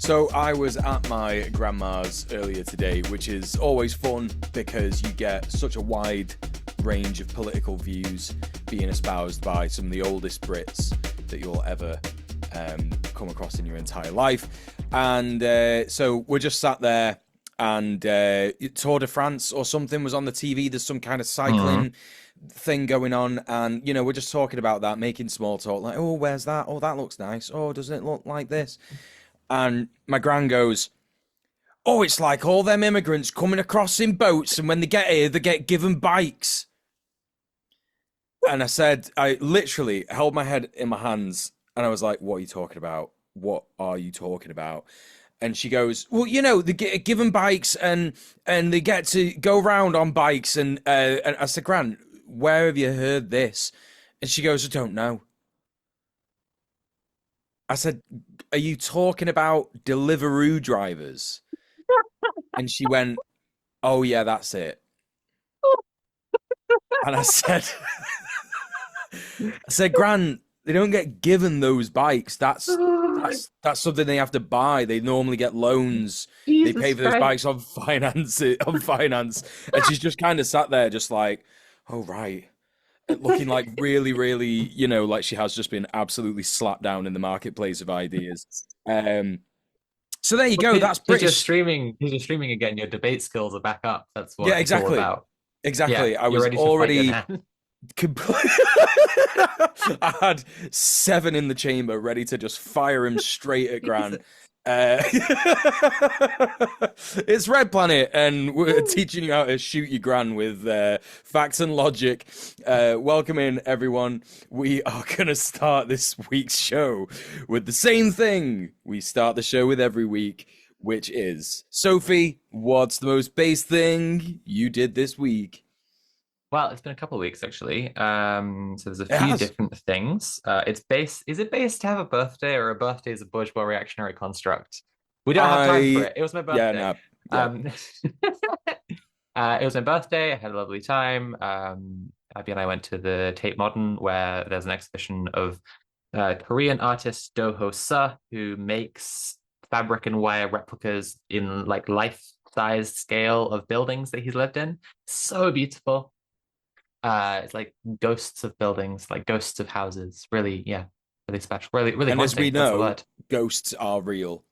So I was at my grandma's earlier today, which is always fun because you get such a wide range of political views being espoused by some of the oldest Brits that you'll ever come across in your entire life. And so we're just sat there, and Tour de France or something was on the TV. There's some kind of cycling thing going on, and we're just talking about that, making small talk, like, oh, where's that? Oh, that looks nice. Oh, doesn't it look like this? And my gran goes, oh, it's like all them immigrants coming across in boats, and when they get here, they get given bikes. And I literally held my head in my hands, and I was like, what are you talking about? What are you talking about? And she goes, well, they get given bikes, and they get to go around on bikes. And I said, Gran, where have you heard this? And she goes, I don't know. I said, are you talking about Deliveroo drivers? And she went, oh, yeah, that's it. And I said, Gran, they don't get given those bikes. That's something they have to buy. They normally get loans. Jesus they pay for those bikes on finance. And she's just kind of sat there just like, oh, right. Looking like really, really, like she has just been absolutely slapped down in the marketplace of ideas. So there you go. That's British. He's just streaming again. Your debate skills are back up. That's what it's all about. Exactly. Yeah, I was already completely. I had 7 in the chamber ready to just fire him straight at Gran. It's Red Planet, and we're teaching you how to shoot your Gran with facts and logic. Welcome in, everyone. We are going to start this week's show with the same thing we start the show with every week, which is, Sophie, what's the most base thing you did this week? Well, it's been a couple of weeks, actually. So there's a few different things. Is it base to have a birthday, or a birthday is a bourgeois reactionary construct? We don't have time for it. It was my birthday. It was my birthday. I had a lovely time. Abby and I went to the Tate Modern, where there's an exhibition of Korean artist Do-Ho Seo, who makes fabric and wire replicas in like life-sized scale of buildings that he's lived in. So beautiful. It's like ghosts of buildings, like ghosts of houses. Really, yeah, really special. Really, really and haunting. As we know, ghosts are real.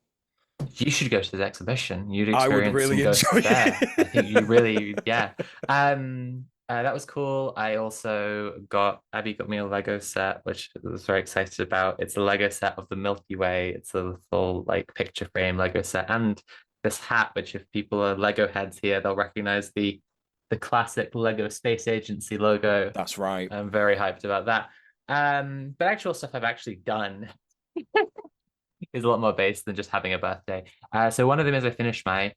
You should go to the exhibition. You'd experience I would really some ghosts enjoy there. I think you really, yeah. That was cool. Abby got me a Lego set, which I was very excited about. It's a Lego set of the Milky Way. It's a full like picture frame Lego set, and this hat, which if people are Lego heads here, they'll recognize the classic Lego Space Agency logo. That's right. I'm very hyped about that. But actual stuff I've actually done is a lot more base than just having a birthday. So one of them is I finished my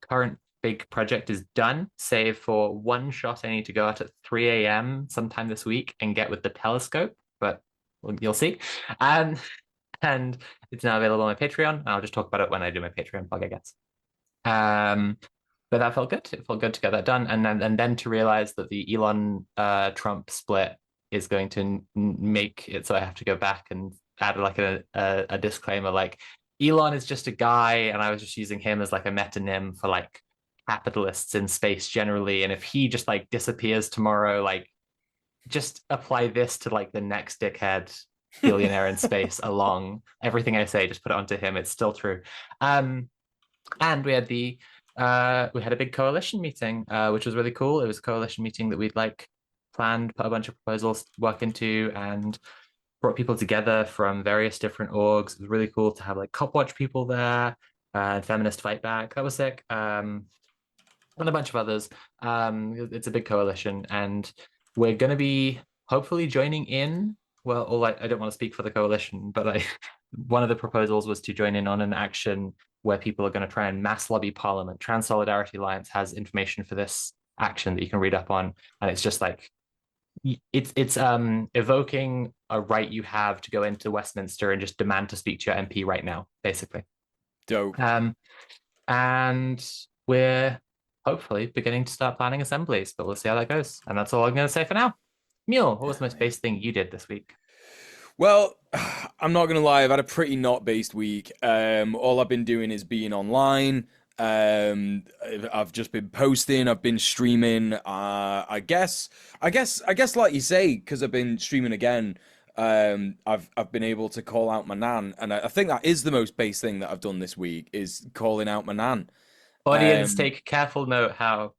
current big project is done, save for one shot I need to go out at 3 a.m. sometime this week and get with the telescope, but you'll see. And it's now available on my Patreon. I'll just talk about it when I do my Patreon plug, I guess. But that felt good. It felt good to get that done, and then to realize that the Elon Trump split is going to make it so I have to go back and add like a disclaimer, like Elon is just a guy, and I was just using him as like a metonym for like capitalists in space generally. And if he just like disappears tomorrow, like just apply this to like the next dickhead billionaire in space along everything I say, just put it onto him. It's still true. And we had a big coalition meeting, which was really cool. It was a coalition meeting that we'd like planned, put a bunch of proposals to work into, and brought people together from various different orgs. It was really cool to have like Cop Watch people there, and Feminist Fight Back. That was sick. And a bunch of others. It's a big coalition, and we're going to be hopefully joining in. Well, I don't want to speak for the coalition, but one of the proposals was to join in on an action where people are going to try and mass lobby Parliament. Trans Solidarity Alliance has information for this action that you can read up on, and it's just like it's evoking a right you have to go into Westminster and just demand to speak to your MP right now, basically. Dope. And we're hopefully beginning to start planning assemblies, but we'll see how that goes. And that's all I'm going to say for now. Mule, what was the most base thing you did this week? Well, I'm not gonna lie, I've had a pretty not-based week. All I've been doing is being online. I've just been posting, I've been streaming. I guess, like you say, because I've been streaming again. I've been able to call out my nan, and I think that is the most base thing that I've done this week is calling out my nan. Audience, Um, take careful note how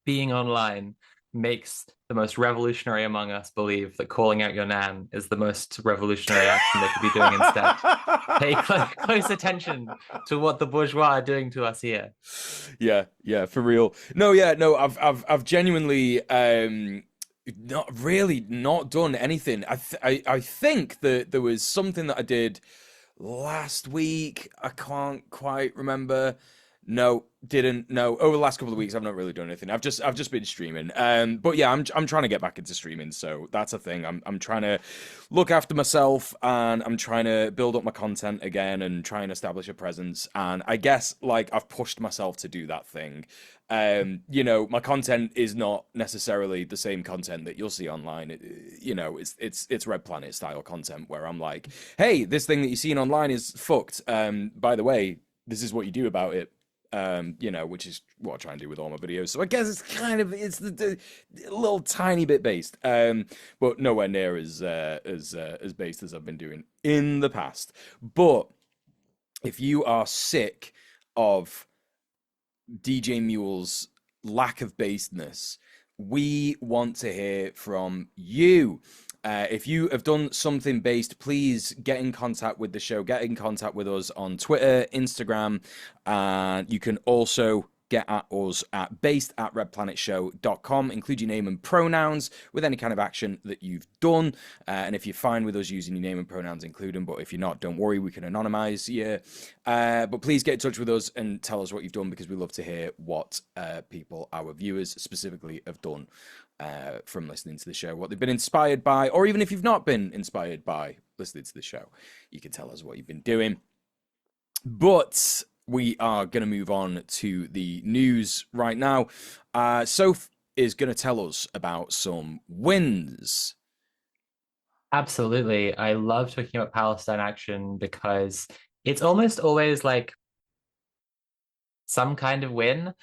being online makes the most revolutionary among us believe that calling out your nan is the most revolutionary action they could be doing instead. Pay close attention to what the bourgeois are doing to us here. Yeah, yeah, for real. No, yeah, no, I've genuinely not really not done anything. I think that there was something that I did last week. I can't quite remember. No, didn't. No, over the last couple of weeks, I've not really done anything. I've just been streaming. But yeah, I'm trying to get back into streaming, so that's a thing. I'm trying to look after myself, and I'm trying to build up my content again, and try and establish a presence. And I guess like I've pushed myself to do that thing. My content is not necessarily the same content that you'll see online. It's Red Planet style content where I'm like, hey, this thing that you're seeing online is fucked. By the way, this is what you do about it. Which is what I try and do with all my videos. So I guess it's the little tiny bit based, but nowhere near as based as I've been doing in the past. But if you are sick of DJ Mule's lack of basedness, we want to hear from you. If you have done something based, please get in contact with the show. Get in contact with us on Twitter, Instagram, and you can also get at us at based@redplanetshow.com. Include your name and pronouns with any kind of action that you've done. And if you're fine with us using your name and pronouns, include them. But if you're not, don't worry, we can anonymize you. But please get in touch with us and tell us what you've done because we love to hear what people, our viewers specifically, have done from listening to the show, what they've been inspired by, or even if you've not been inspired by listening to the show, you can tell us what you've been doing. But we are going to move on to the news right now. Soph is going to tell us about some wins. Absolutely. I love talking about Palestine action because it's almost always like some kind of win,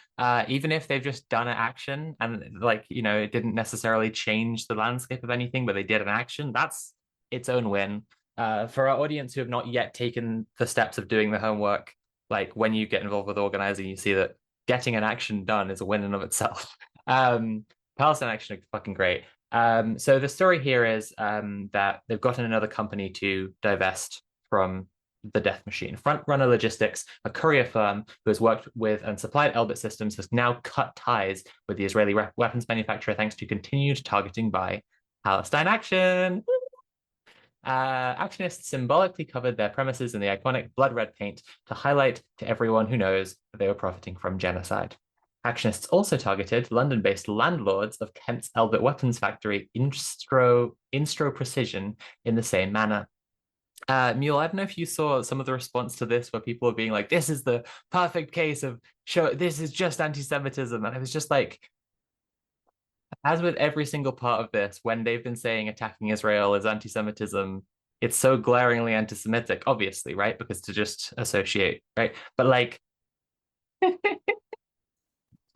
even if they've just done an action and like, it didn't necessarily change the landscape of anything, but they did an action. That's its own win. For our audience who have not yet taken the steps of doing the homework, like when you get involved with organizing, you see that getting an action done is a win in of itself. Palestine action is fucking great. So the story here is that they've gotten another company to divest from the death machine. Frontrunner Logistics, a courier firm who has worked with and supplied Elbit Systems, has now cut ties with the Israeli weapons manufacturer thanks to continued targeting by Palestine Action. Actionists symbolically covered their premises in the iconic blood red paint to highlight to everyone who knows that they were profiting from genocide. Actionists also targeted London-based landlords of Kent's Elbit weapons factory, Instro Precision, in the same manner. Mule, I don't know if you saw some of the response to this where people are being like, this is the perfect case of this is just anti-Semitism. And I was just like, as with every single part of this, when they've been saying attacking Israel is anti-Semitism, it's so glaringly anti-Semitic, obviously, right? Because to just associate, right? But like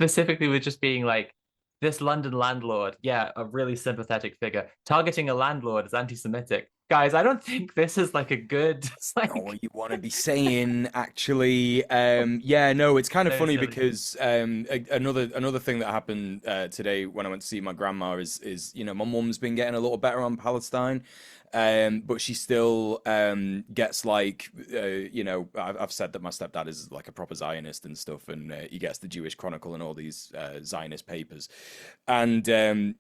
specifically with just being like, this London landlord, yeah, a really sympathetic figure, targeting a landlord as anti-Semitic. Guys, I don't think this is like a good Not what you want to be saying, actually. Yeah, no, it's kind of so funny silly. because another thing that happened today when I went to see my grandma is my mum's been getting a little better on Palestine, but she still gets like I've said that my stepdad is like a proper Zionist and stuff, and he gets the Jewish Chronicle and all these Zionist papers, and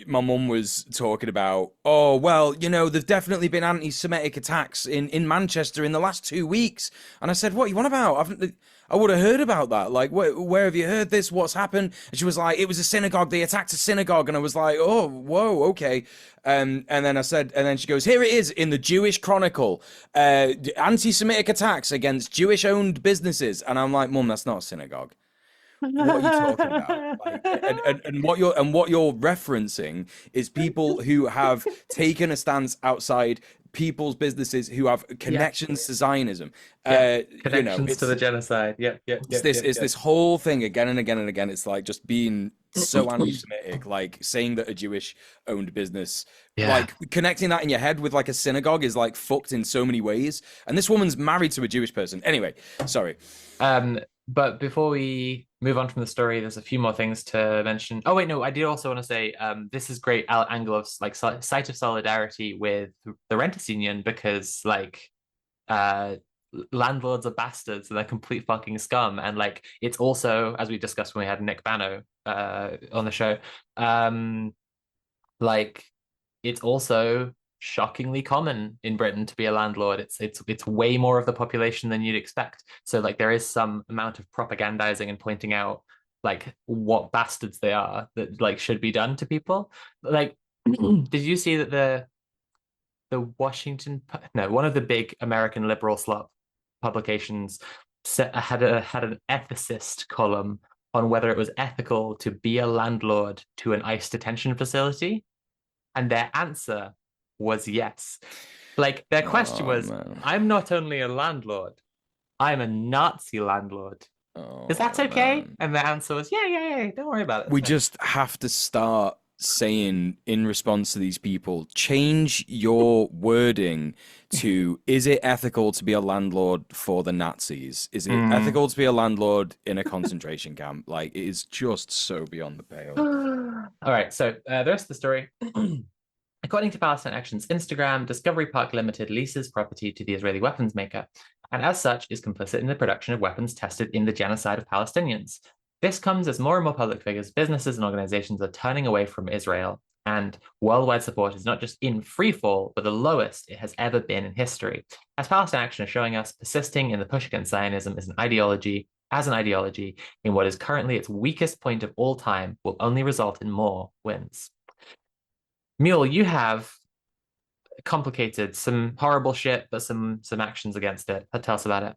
my mum was talking about, oh, well, there's definitely been anti-Semitic attacks in Manchester in the last 2 weeks. And I said, what you want about? I would have heard about that. Like, where have you heard this? What's happened? And she was like, it was a synagogue. They attacked a synagogue. And I was like, oh, whoa, okay. And then she goes, here it is in the Jewish Chronicle, anti-Semitic attacks against Jewish-owned businesses. And I'm like, Mum, that's not a synagogue. What are you talking about? Like, and what you're referencing is people who have taken a stance outside people's businesses who have Yeah. connections to Zionism. Yeah. You know, Connections to the genocide. Yep. Yep. it's Yep. this Yep. it's Yep. this whole thing again and again and again. It's like just being so anti-Semitic, like saying that a Jewish owned business, Yeah. like connecting that in your head with like a synagogue is like fucked in so many ways. And this woman's married to a Jewish person. Anyway, sorry. Um, but before we move on from the story, there's a few more things to mention. Oh wait, no, I did also want to say this is great angle of like site of solidarity with the renters union because like uh landlords are bastards and they're complete fucking scum. And like it's also, as we discussed when we had Nick Bano on the show, like it's also shockingly common in Britain to be a landlord. It's way more of the population than you'd expect. So like there is some amount of propagandizing and pointing out like what bastards they are that like should be done to people. Like, did you see that the Washington, no, one of the big American liberal slot publications had an ethicist column on whether it was ethical to be a landlord to an ICE detention facility, and their answer was yes. Like their question Oh was, man. I'm not only a landlord, I'm a Nazi landlord. Is Oh that okay? man. And the answer was, yeah, don't worry about it. It's We fine. just have to start saying in response to these people, change your wording to, is it ethical to be a landlord for the Nazis? Is it Mm. ethical to be a landlord in a concentration camp? Like, it is just so beyond the pale. All right, so the rest of the story. According to Palestine Action's Instagram, Discovery Park Limited leases property to the Israeli weapons maker, and as such is complicit in the production of weapons tested in the genocide of Palestinians. This comes as more and more public figures, businesses, and organizations are turning away from Israel, and worldwide support is not just in free fall, but the lowest it has ever been in history. As Palestine Action is showing us, persisting in the push against Zionism is an ideology, in what is currently its weakest point of all time, will only result in more wins. Mule, you have complicated some horrible shit, but some actions against it. Tell us about it.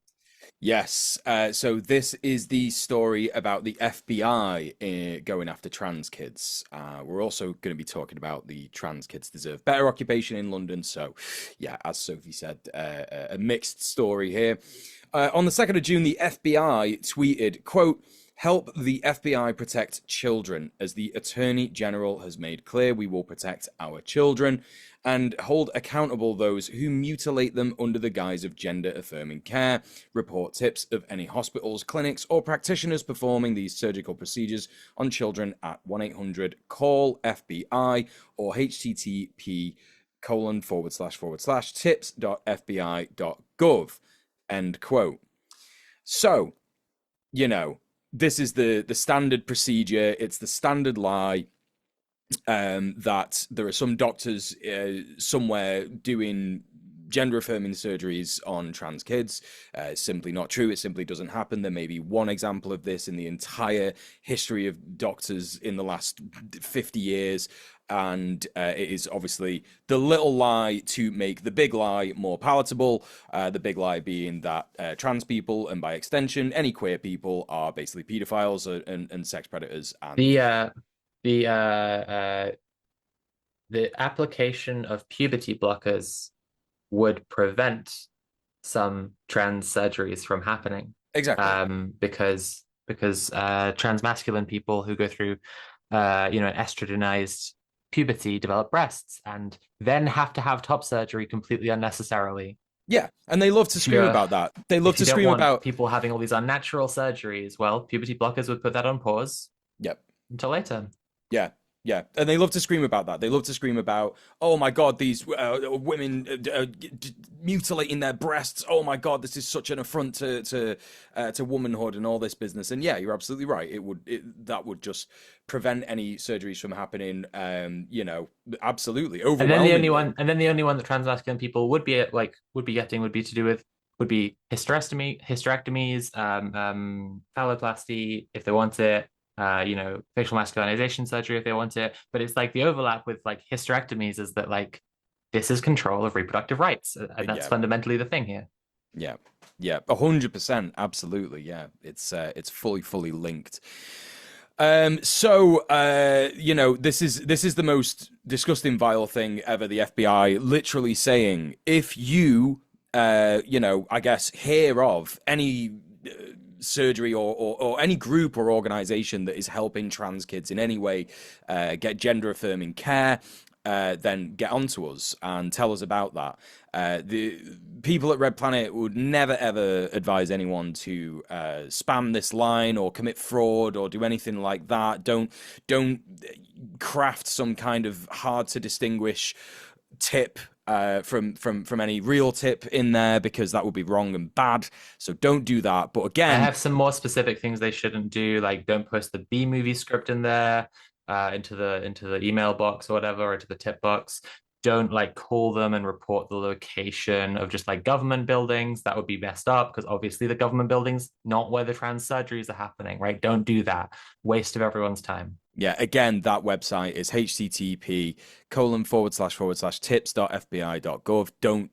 Yes. So this is the story about the FBI going after trans kids. We're also going to be talking about the trans kids deserve better occupation in London. So, yeah, as Sophie said, a mixed story here. On the 2nd of June, the FBI tweeted, quote, "Help the FBI protect children. As the Attorney General has made clear, we will protect our children and hold accountable those who mutilate them under the guise of gender-affirming care. Report tips of any hospitals, clinics, or practitioners performing these surgical procedures on children at 1-800-CALL-FBI or http://tips.fbi.gov." End quote. So, you know, this is the standard procedure. It's the standard lie that there are some doctors somewhere doing gender affirming surgeries on trans kids. It's simply not true. It simply doesn't happen. There may be one example of this in the entire history of doctors in the last 50 years. And it is obviously the little lie to make the big lie more palatable. The big lie being that trans people, and by extension, any queer people, are basically pedophiles and sex predators. And The application of puberty blockers would prevent some trans surgeries from happening. exactly. Because transmasculine people who go through an estrogenized puberty develop breasts and then have to have top surgery completely unnecessarily. Yeah, and they love to scream about that. They love If to you don't scream want about people having all these unnatural surgeries, well, puberty blockers would put that on pause yep. until later. Yeah, yeah, and they love to scream about that. They love to scream about, oh my god, these women mutilating their breasts. Oh my god, this is such an affront to womanhood and all this business. And yeah, you're absolutely right. That would just prevent any surgeries from happening. Absolutely, overwhelmingly. And then the only one that transmasculine people would be getting would be hysterectomies, phalloplasty if they want it, facial masculinization surgery if they want it. But it's like the overlap with like hysterectomies is that like this is control of reproductive rights, and that's fundamentally the thing here. Yeah, 100%, absolutely. Yeah, it's fully linked. This is the most disgusting, vile thing ever. The FBI literally saying, if you, I guess, hear of any surgery or any group or organization that is helping trans kids in any way get gender affirming care, then get on to us and tell us about that. The people at Red Planet would never ever advise anyone to spam this line or commit fraud or do anything like that. Don't craft some kind of hard to distinguish tip from any real tip in there, because that would be wrong and bad. So don't do that. But I again, have some more specific things they shouldn't do, like don't post the B movie script in there, into the email box or whatever, or to the tip box. Don't like call them and report the location of just like government buildings. That would be messed up because obviously the government buildings not where the trans surgeries are happening, right? Don't do that. Waste of everyone's time. yeah, again, that website is http://tips.fbi.gov. Don't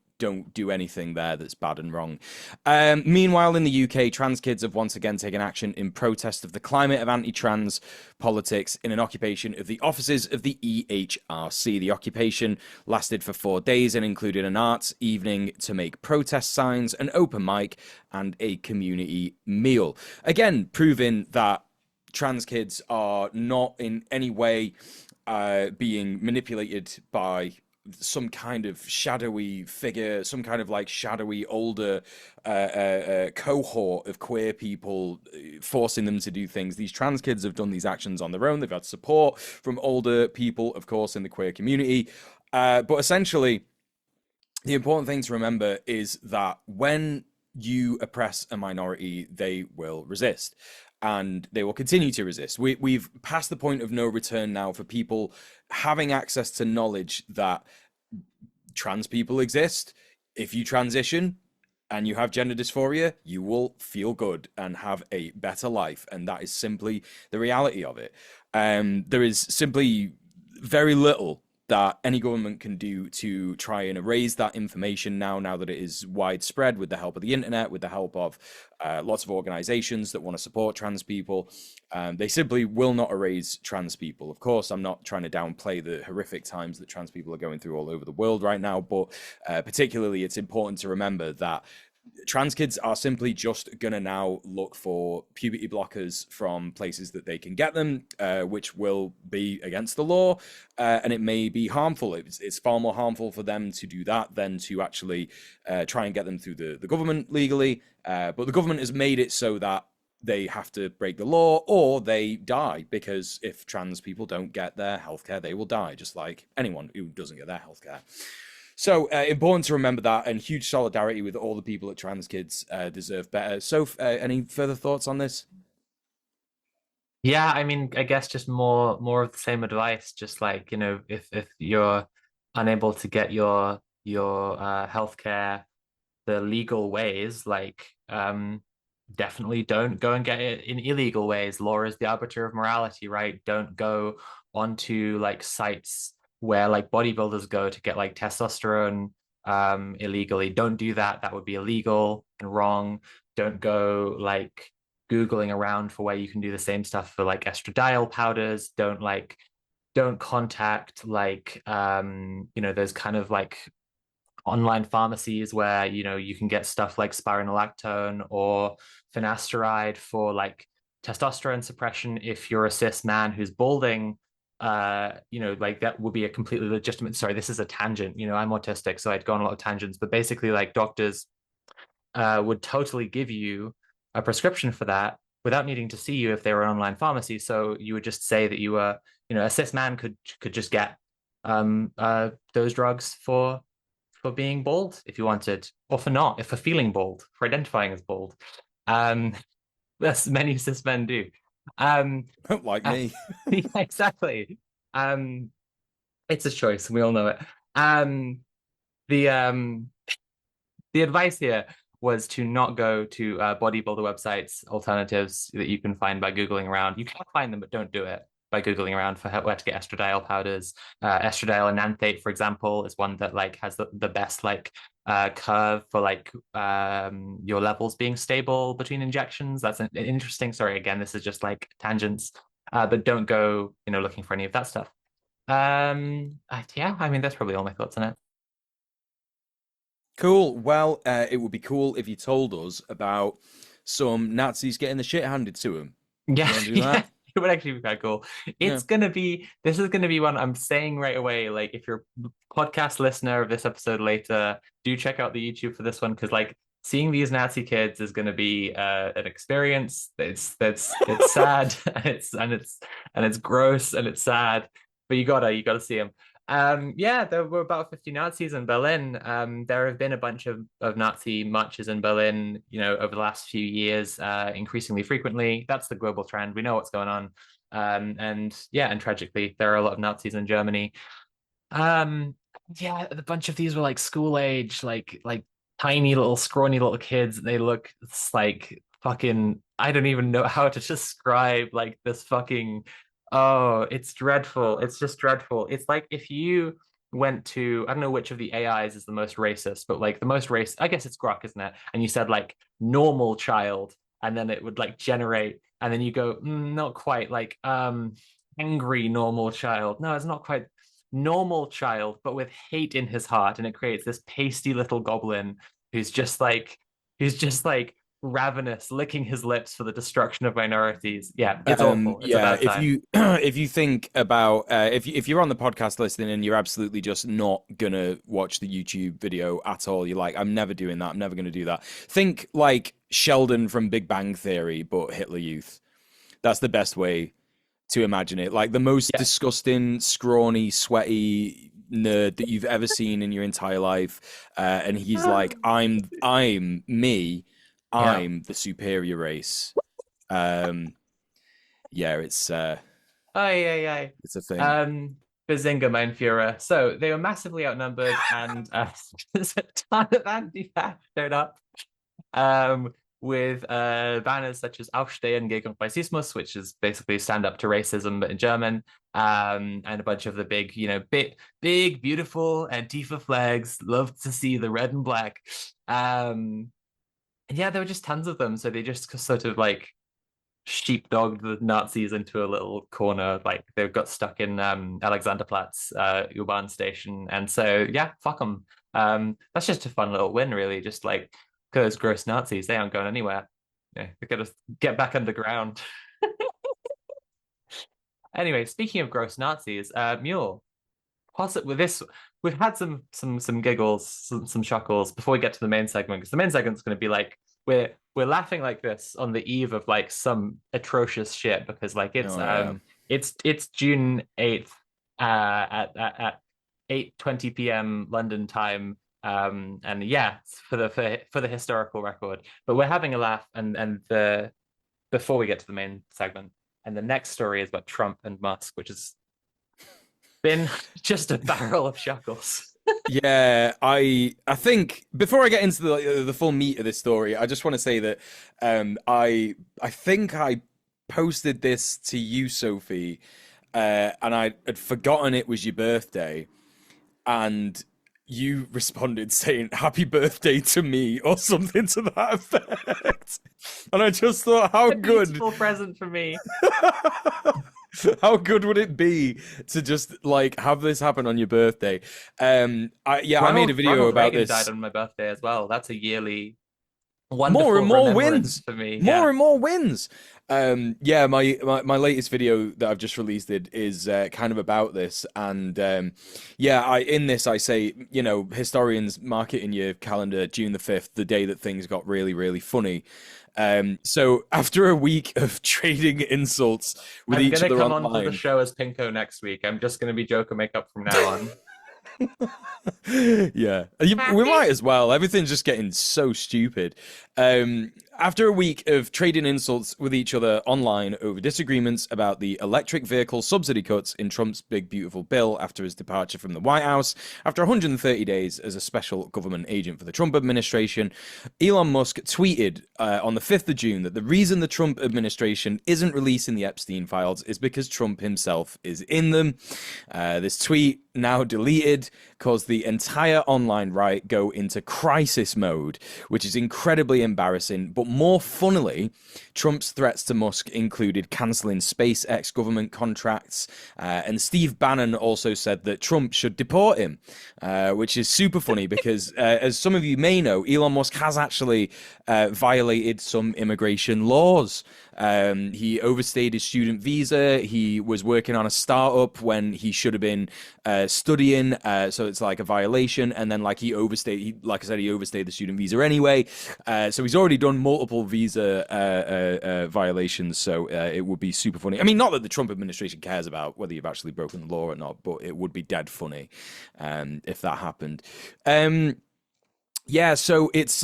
do anything there that's bad and wrong. Meanwhile, in the UK, trans kids have once again taken action in protest of the climate of anti-trans politics in an occupation of the offices of the EHRC. The occupation lasted for 4 days and included an arts evening to make protest signs, an open mic, and a community meal. Again, proving that trans kids are not in any way being manipulated by some kind of shadowy figure, some kind of like shadowy older cohort of queer people forcing them to do things. These trans kids have done these actions on their own. They've had support from older people, of course, in the queer community. But essentially, the important thing to remember is that when you oppress a minority, they will resist. And they will continue to resist. We've passed the point of no return now for people having access to knowledge that trans people exist. If you transition and you have gender dysphoria, you will feel good and have a better life. And that is simply the reality of it. There is simply very little that any government can do to try and erase that information now that it is widespread, with the help of the internet, with the help of lots of organizations that want to support trans people. They simply will not erase trans people. Of course, I'm not trying to downplay the horrific times that trans people are going through all over the world right now, but particularly it's important to remember that trans kids are simply just going to now look for puberty blockers from places that they can get them, which will be against the law, and it may be harmful. It's far more harmful for them to do that than to actually try and get them through the government legally. But the government has made it so that they have to break the law or they die, because if trans people don't get their healthcare, they will die, just like anyone who doesn't get their healthcare. So important to remember that, and huge solidarity with all the people that trans kids deserve better. So, any further thoughts on this? Yeah, I mean, I guess just more of the same advice. Just like, if you're unable to get your healthcare the legal ways, like definitely don't go and get it in illegal ways. Law is the arbiter of morality, right? Don't go onto like sites where like bodybuilders go to get like testosterone illegally. Don't do that. That would be illegal and wrong. Don't go like Googling around for where you can do the same stuff for like estradiol powders. Don't contact like those kind of like online pharmacies where you can get stuff like spironolactone or finasteride for like testosterone suppression. If you're a cis man who's balding, like that would be a completely legitimate. Sorry, this is a tangent. I'm autistic, so I'd go on a lot of tangents, but basically like doctors would totally give you a prescription for that without needing to see you if they were an online pharmacy. So you would just say that you were, a cis man could just get those drugs for being bald if you wanted, or for not, if for feeling bald, for identifying as bald. Um, as many cis men do. Like me. Yeah, exactly. Um, it's a choice, we all know it. The the advice here was to not go to bodybuilder websites, alternatives that you can find by Googling around. You can find them, but don't do it by Googling around for where to get estradiol powders. Estradiol enanthate, for example, is one that like has the best like curve for like your levels being stable between injections. That's an interesting, sorry, again, this is just like tangents. but don't go, looking for any of that stuff. Yeah, I mean, that's probably all my thoughts on it. Cool. Well, it would be cool if you told us about some Nazis getting the shit handed to them. Do Yeah, you want to do yeah, that? it would actually be quite cool. Yeah. This is gonna be one I'm saying right away. Like, if you're a podcast listener of this episode later, do check out the YouTube for this one because, like, seeing these Nazi kids is gonna be an experience. It's sad and it's gross and it's sad, but you gotta see them. Yeah, there were about 50 Nazis in Berlin. There have been a bunch of Nazi marches in Berlin, over the last few years, increasingly frequently. That's the global trend. We know what's going on. And yeah, and tragically, there are a lot of Nazis in Germany. Um, yeah, a bunch of these were like school age, like tiny little scrawny little kids. They look like fucking, I don't even know how to describe like this fucking, oh, it's dreadful. It's just dreadful. It's like if you went to, I don't know which of the AIs is the most racist, but like the most race, I guess it's Grok, isn't it? And you said like normal child, and then it would like generate, and then you go, not quite like angry normal child. No, it's not quite normal child, but with hate in his heart, and it creates this pasty little goblin who's just like ravenous, licking his lips for the destruction of minorities. Yeah, it's awful. It's a Yeah, bad if time. you if you think about if you're on the podcast listening and you're absolutely just not gonna watch the YouTube video at all, you're like, I'm never doing that. I'm never gonna do that. Think like Sheldon from Big Bang Theory, but Hitler Youth. That's the best way to imagine it. Like the most Yeah. disgusting, scrawny, sweaty nerd that you've ever seen in your entire life, and he's like, I'm me. Yeah. I'm the superior race. Um, yeah, Aye, aye, aye. it's a thing. Bazinga, mein Führer. So they were massively outnumbered, and there's a ton of anti-fact showed up. um, with banners such as Aufstehen gegen Rassismus, which is basically stand up to racism, but in German, and a bunch of the big, big, beautiful Antifa flags. Love to see the red and black. And yeah, there were just tons of them. So they just sort of like sheepdogged the Nazis into a little corner. Like they got stuck in Alexanderplatz, U-Bahn station. And so, yeah, fuck them. That's just a fun little win, really. Just like those gross Nazis, they aren't going anywhere. Yeah, they gotta get back underground. Anyway, speaking of gross Nazis, Mule, with this, we've had some giggles, some chuckles before we get to the main segment, because the main segment's going to be like we're laughing like this on the eve of like some atrocious shit, because like Oh yeah. it's June 8th at 8:20 p.m. London time. And yeah, for the historical record. But we're having a laugh, and the before we get to the main segment, and the next story is about Trump and Musk, which has been just a barrel of chuckles. Yeah, I think before I get into the full meat of this story, I just want to say that I think I posted this to you, Sophie, and I had forgotten it was your birthday, and you responded saying "Happy birthday to me" or something to that effect, and I just thought, how A good. beautiful present for me. How good would it be to just like have this happen on your birthday? I made a video Ronald about Reagan died this. on my birthday as well. That's a yearly More and wonderful more remembrance wins, for me. more Yeah. and more wins. My latest video that I've just released is kind of about this, and I in this I say, historians mark it in your calendar June 5th, the day that things got really really funny. So after a week of trading insults with I'm each gonna other come on to the online. show as Pinko next week. I'm just gonna be Joker makeup from now on. Yeah, we might as well. Everything's just getting so stupid. After a week of trading insults with each other online over disagreements about the electric vehicle subsidy cuts in Trump's big beautiful bill after his departure from the White House, after 130 days as a special government agent for the Trump administration, Elon Musk tweeted on the 5th of June that the reason the Trump administration isn't releasing the Epstein files is because Trump himself is in them. This tweet, now deleted, caused the entire online right go into crisis mode, which is incredibly embarrassing. But more funnily, Trump's threats to Musk included cancelling SpaceX government contracts, and Steve Bannon also said that Trump should deport him, which is super funny because, as some of you may know, Elon Musk has actually violated some immigration laws. He overstayed his student visa. He was working on a startup when he should have been studying. So it's like a violation. And then, like, he overstayed. Like I said, he overstayed the student visa anyway. So he's already done multiple visa violations. So it would be super funny. I mean, not that the Trump administration cares about whether you've actually broken the law or not, but it would be dead funny if that happened. Yeah, so it's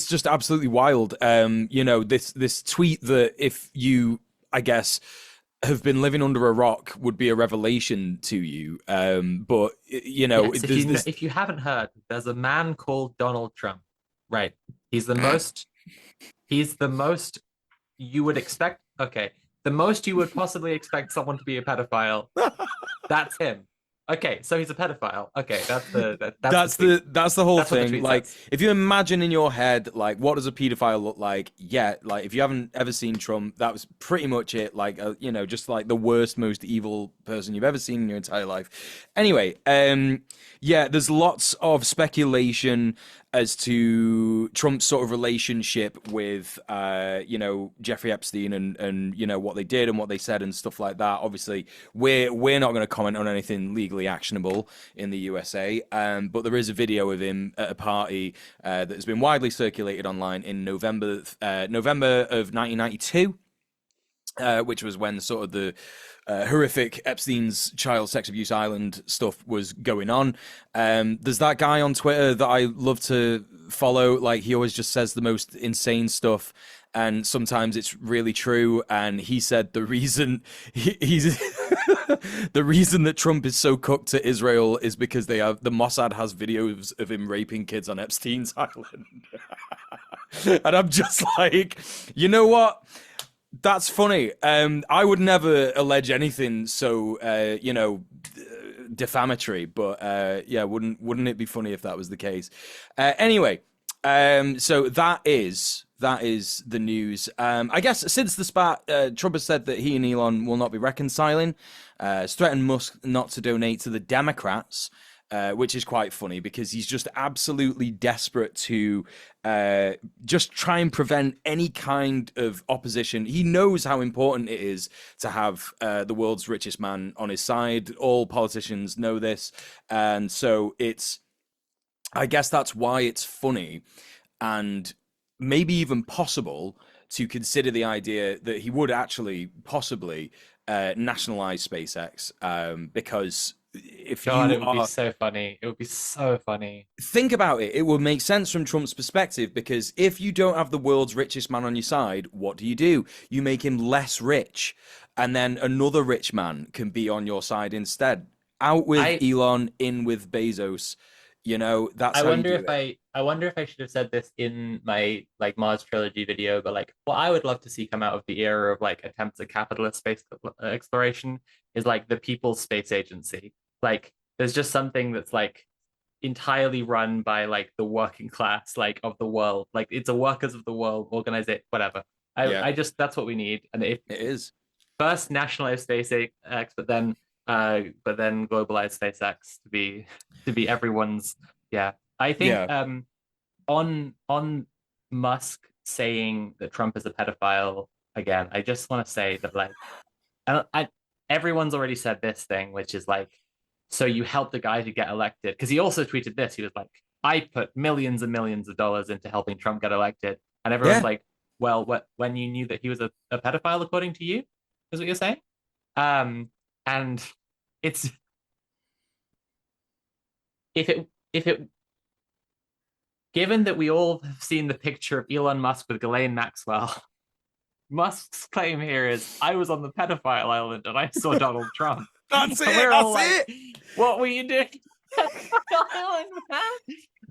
just absolutely wild. This tweet that, if you, I guess, have been living under a rock, would be a revelation to you. But Yes, if you haven't heard, there's a man called Donald Trump. Right. He's the most you would expect. Okay. The most you would possibly expect someone to be a pedophile. That's him. Okay, so he's a pedophile. Okay, that's the whole that's thing. Like, if you imagine in your head, like, what does a pedophile look like? Yeah, like, if you haven't ever seen Trump, that was pretty much it. Like, just like the worst, most evil person you've ever seen in your entire life. Anyway, yeah, there's lots of speculation as to Trump's sort of relationship with, Jeffrey Epstein and what they did and what they said and stuff like that. Obviously, we're not going to comment on anything legally actionable in the USA, but there is a video of him at a party that has been widely circulated online in November of 1992. Which was when sort of the horrific Epstein's child sex abuse island stuff was going on. There's that guy on Twitter that I love to follow. Like, he always just says the most insane stuff, and sometimes it's really true. And he said the reason he's the reason that Trump is so cooked to Israel is because the Mossad has videos of him raping kids on Epstein's island. And I'm just like, you know what? That's funny. I would never allege anything so defamatory, but yeah, wouldn't it be funny if that was the case? Anyway, so that is the news. I guess since the spat, Trump has said that he and Elon will not be reconciling. Has threatened Musk not to donate to the Democrats. Which is quite funny because he's just absolutely desperate to just try and prevent any kind of opposition. He knows how important it is to have the world's richest man on his side. All politicians know this. And so I guess that's why it's funny and maybe even possible to consider the idea that he would actually possibly nationalize SpaceX, because if God, you it would be so funny. It would be so funny. think about it, it would make sense from Trump's perspective, because if you don't have the world's richest man on your side, what do? You make him less rich, and then another rich man can be on your side instead. Out with Elon, in with Bezos. That's how you do it. I wonder if I should have said this in my like Mars trilogy video, but like what I would love to see come out of the era of like attempts at capitalist space exploration is like the People's Space Agency. Like, there's just something that's like entirely run by like the working class, like, of the world. Like, it's a workers of the world organization, whatever. I just, that's what we need. And if It is. first nationalize SpaceX, but then globalize SpaceX to be everyone's. Yeah, I think on Musk saying that Trump is a pedophile again, I just want to say that, like, everyone's already said this thing, which is like, so you helped a guy to get elected, because he also tweeted this. He was like, I put millions and millions of dollars into helping Trump get elected, and everyone's like, well, when you knew that he was a pedophile, according to you, is what you're saying? And it's if it given that we all have seen the picture of Elon Musk with Ghislaine Maxwell, Musk's claim here is, I was on the pedophile island and I saw Donald Trump. That's it. That's it. What were you doing?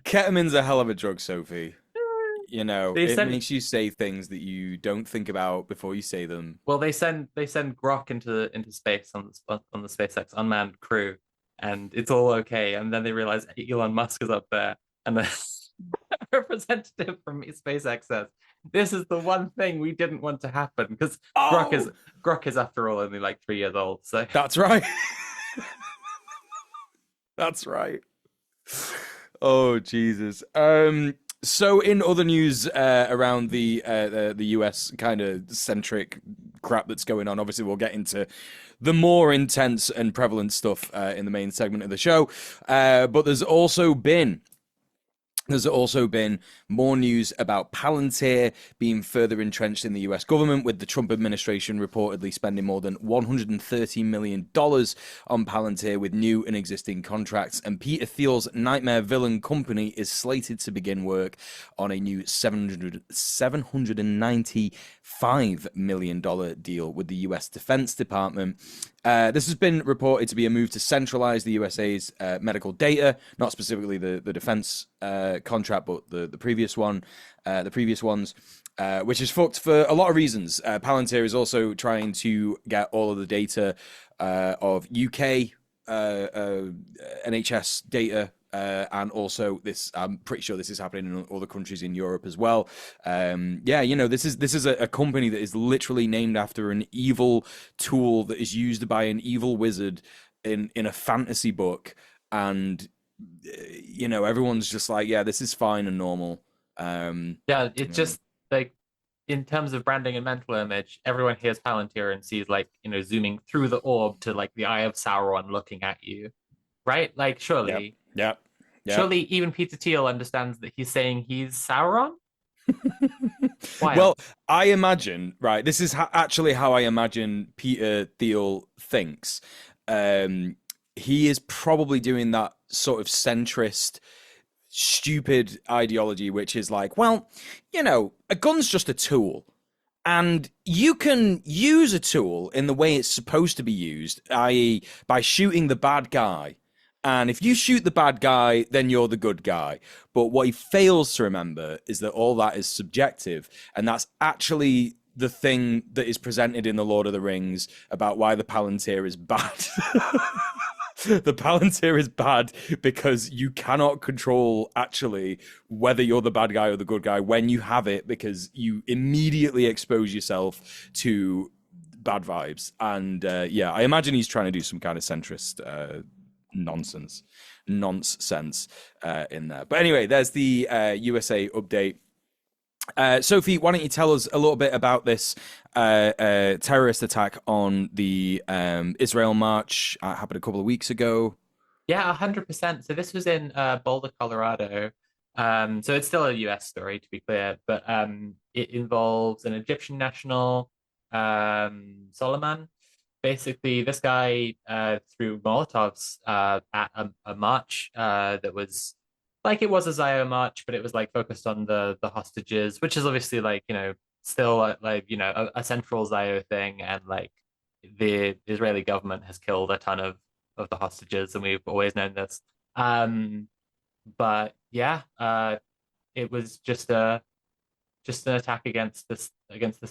Ketamine's a hell of a drug, Sophie. It makes you say things that you don't think about before you say them. Well, they send Grok into space on the SpaceX unmanned crew, and it's all okay. And then they realize Elon Musk is up there, and the representative from SpaceX says, "This is the one thing we didn't want to happen because Oh, Grok is after all only like 3 years old." So that's right. That's right. Oh Jesus. So in other news around the US kind of centric crap that's going on, obviously we'll get into the more intense and prevalent stuff in the main segment of the show. But there's also been more news about Palantir being further entrenched in the US government, with the Trump administration reportedly spending more than $130 million on Palantir with new and existing contracts. And Peter Thiel's Nightmare Villain Company is slated to begin work on a new $795 million deal with the US Defense Department. This has been reported to be a move to centralize the USA's medical data, not specifically the defense contract, but the previous one, the previous ones, which is fucked for a lot of reasons. Palantir is also trying to get all of the data of UK NHS data. And also this, I'm pretty sure this is happening in other countries in Europe as well. This is a company that is literally named after an evil tool that is used by an evil wizard in a fantasy book, and everyone's just like, yeah, this is fine and normal. yeah, it's just like in terms of branding and mental image, everyone hears Palantir and sees like, zooming through the orb to like the Eye of Sauron looking at you, right? Like Yep, surely, yep, yep. surely even Peter Thiel understands that he's saying he's Sauron. Wild. Well, I imagine, right, this is actually how I imagine Peter Thiel thinks. He is probably doing that sort of centrist, stupid ideology, which is like, well, a gun's just a tool. And you can use a tool in the way it's supposed to be used, i.e., by shooting the bad guy. And if you shoot the bad guy, then you're the good guy. But what he fails to remember is that all that is subjective. And that's actually the thing that is presented in The Lord of the Rings about why the Palantir is bad. The Palantir is bad because you cannot control actually whether you're the bad guy or the good guy when you have it, because you immediately expose yourself to bad vibes. And I imagine he's trying to do some kind of centrist nonsense in there. But anyway, there's the USA update. Sophie, why don't you tell us a little bit about this terrorist attack on the Israel march happened a couple of weeks ago? Yeah, 100%. So this was in Boulder, Colorado. So it's still a US story, to be clear, but it involves an Egyptian national, Solomon. Basically, this guy threw Molotovs at a march that was like, it was a Zio march, but it was like focused on the hostages, which is obviously like, still a central Zio thing, and like the Israeli government has killed a ton of the hostages, and we've always known this. But yeah, it was just an attack against this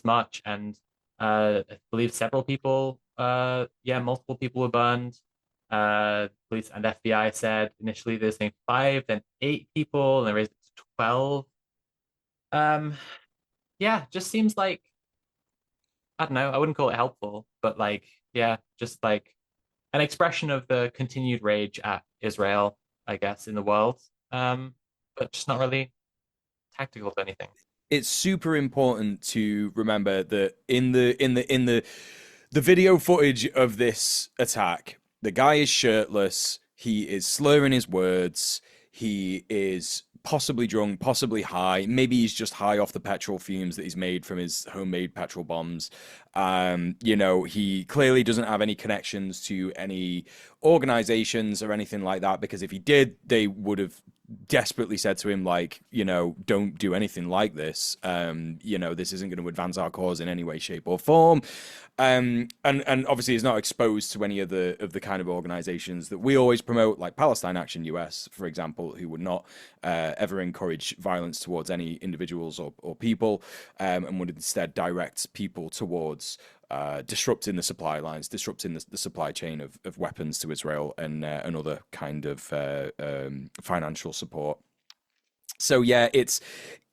march, and I believe several people, multiple people were burned. Police and FBI said initially they're saying 5, then 8 people, and they raised it to 12. Just seems like, I don't know, I wouldn't call it helpful, but like, yeah, just like an expression of the continued rage at Israel, I guess, in the world. But just not really tactical to anything. It's super important to remember that in the video footage of this attack, the guy is shirtless, he is slurring his words, he is possibly drunk, possibly high. Maybe he's just high off the petrol fumes that he's made from his homemade petrol bombs. He clearly doesn't have any connections to any organizations or anything like that, because if he did, they would have desperately said to him, like, don't do anything like this. This isn't going to advance our cause in any way, shape, or form. And obviously he's not exposed to any of the kind of organizations that we always promote, like Palestine Action US, for example, who would not ever encourage violence towards any individuals or people, and would instead direct people towards disrupting the supply lines, disrupting the supply chain of weapons to Israel and other kind of financial support. So yeah,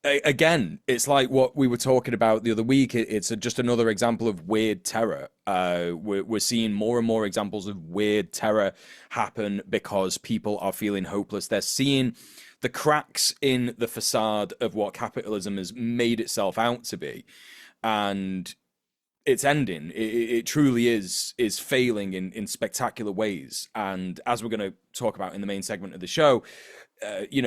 again, it's like what we were talking about the other week. It's just another example of weird terror. We're seeing more and more examples of weird terror happen because people are feeling hopeless. They're seeing the cracks in the facade of what capitalism has made itself out to be, and it's ending. It truly is failing in spectacular ways. And as we're going to talk about in the main segment of the show,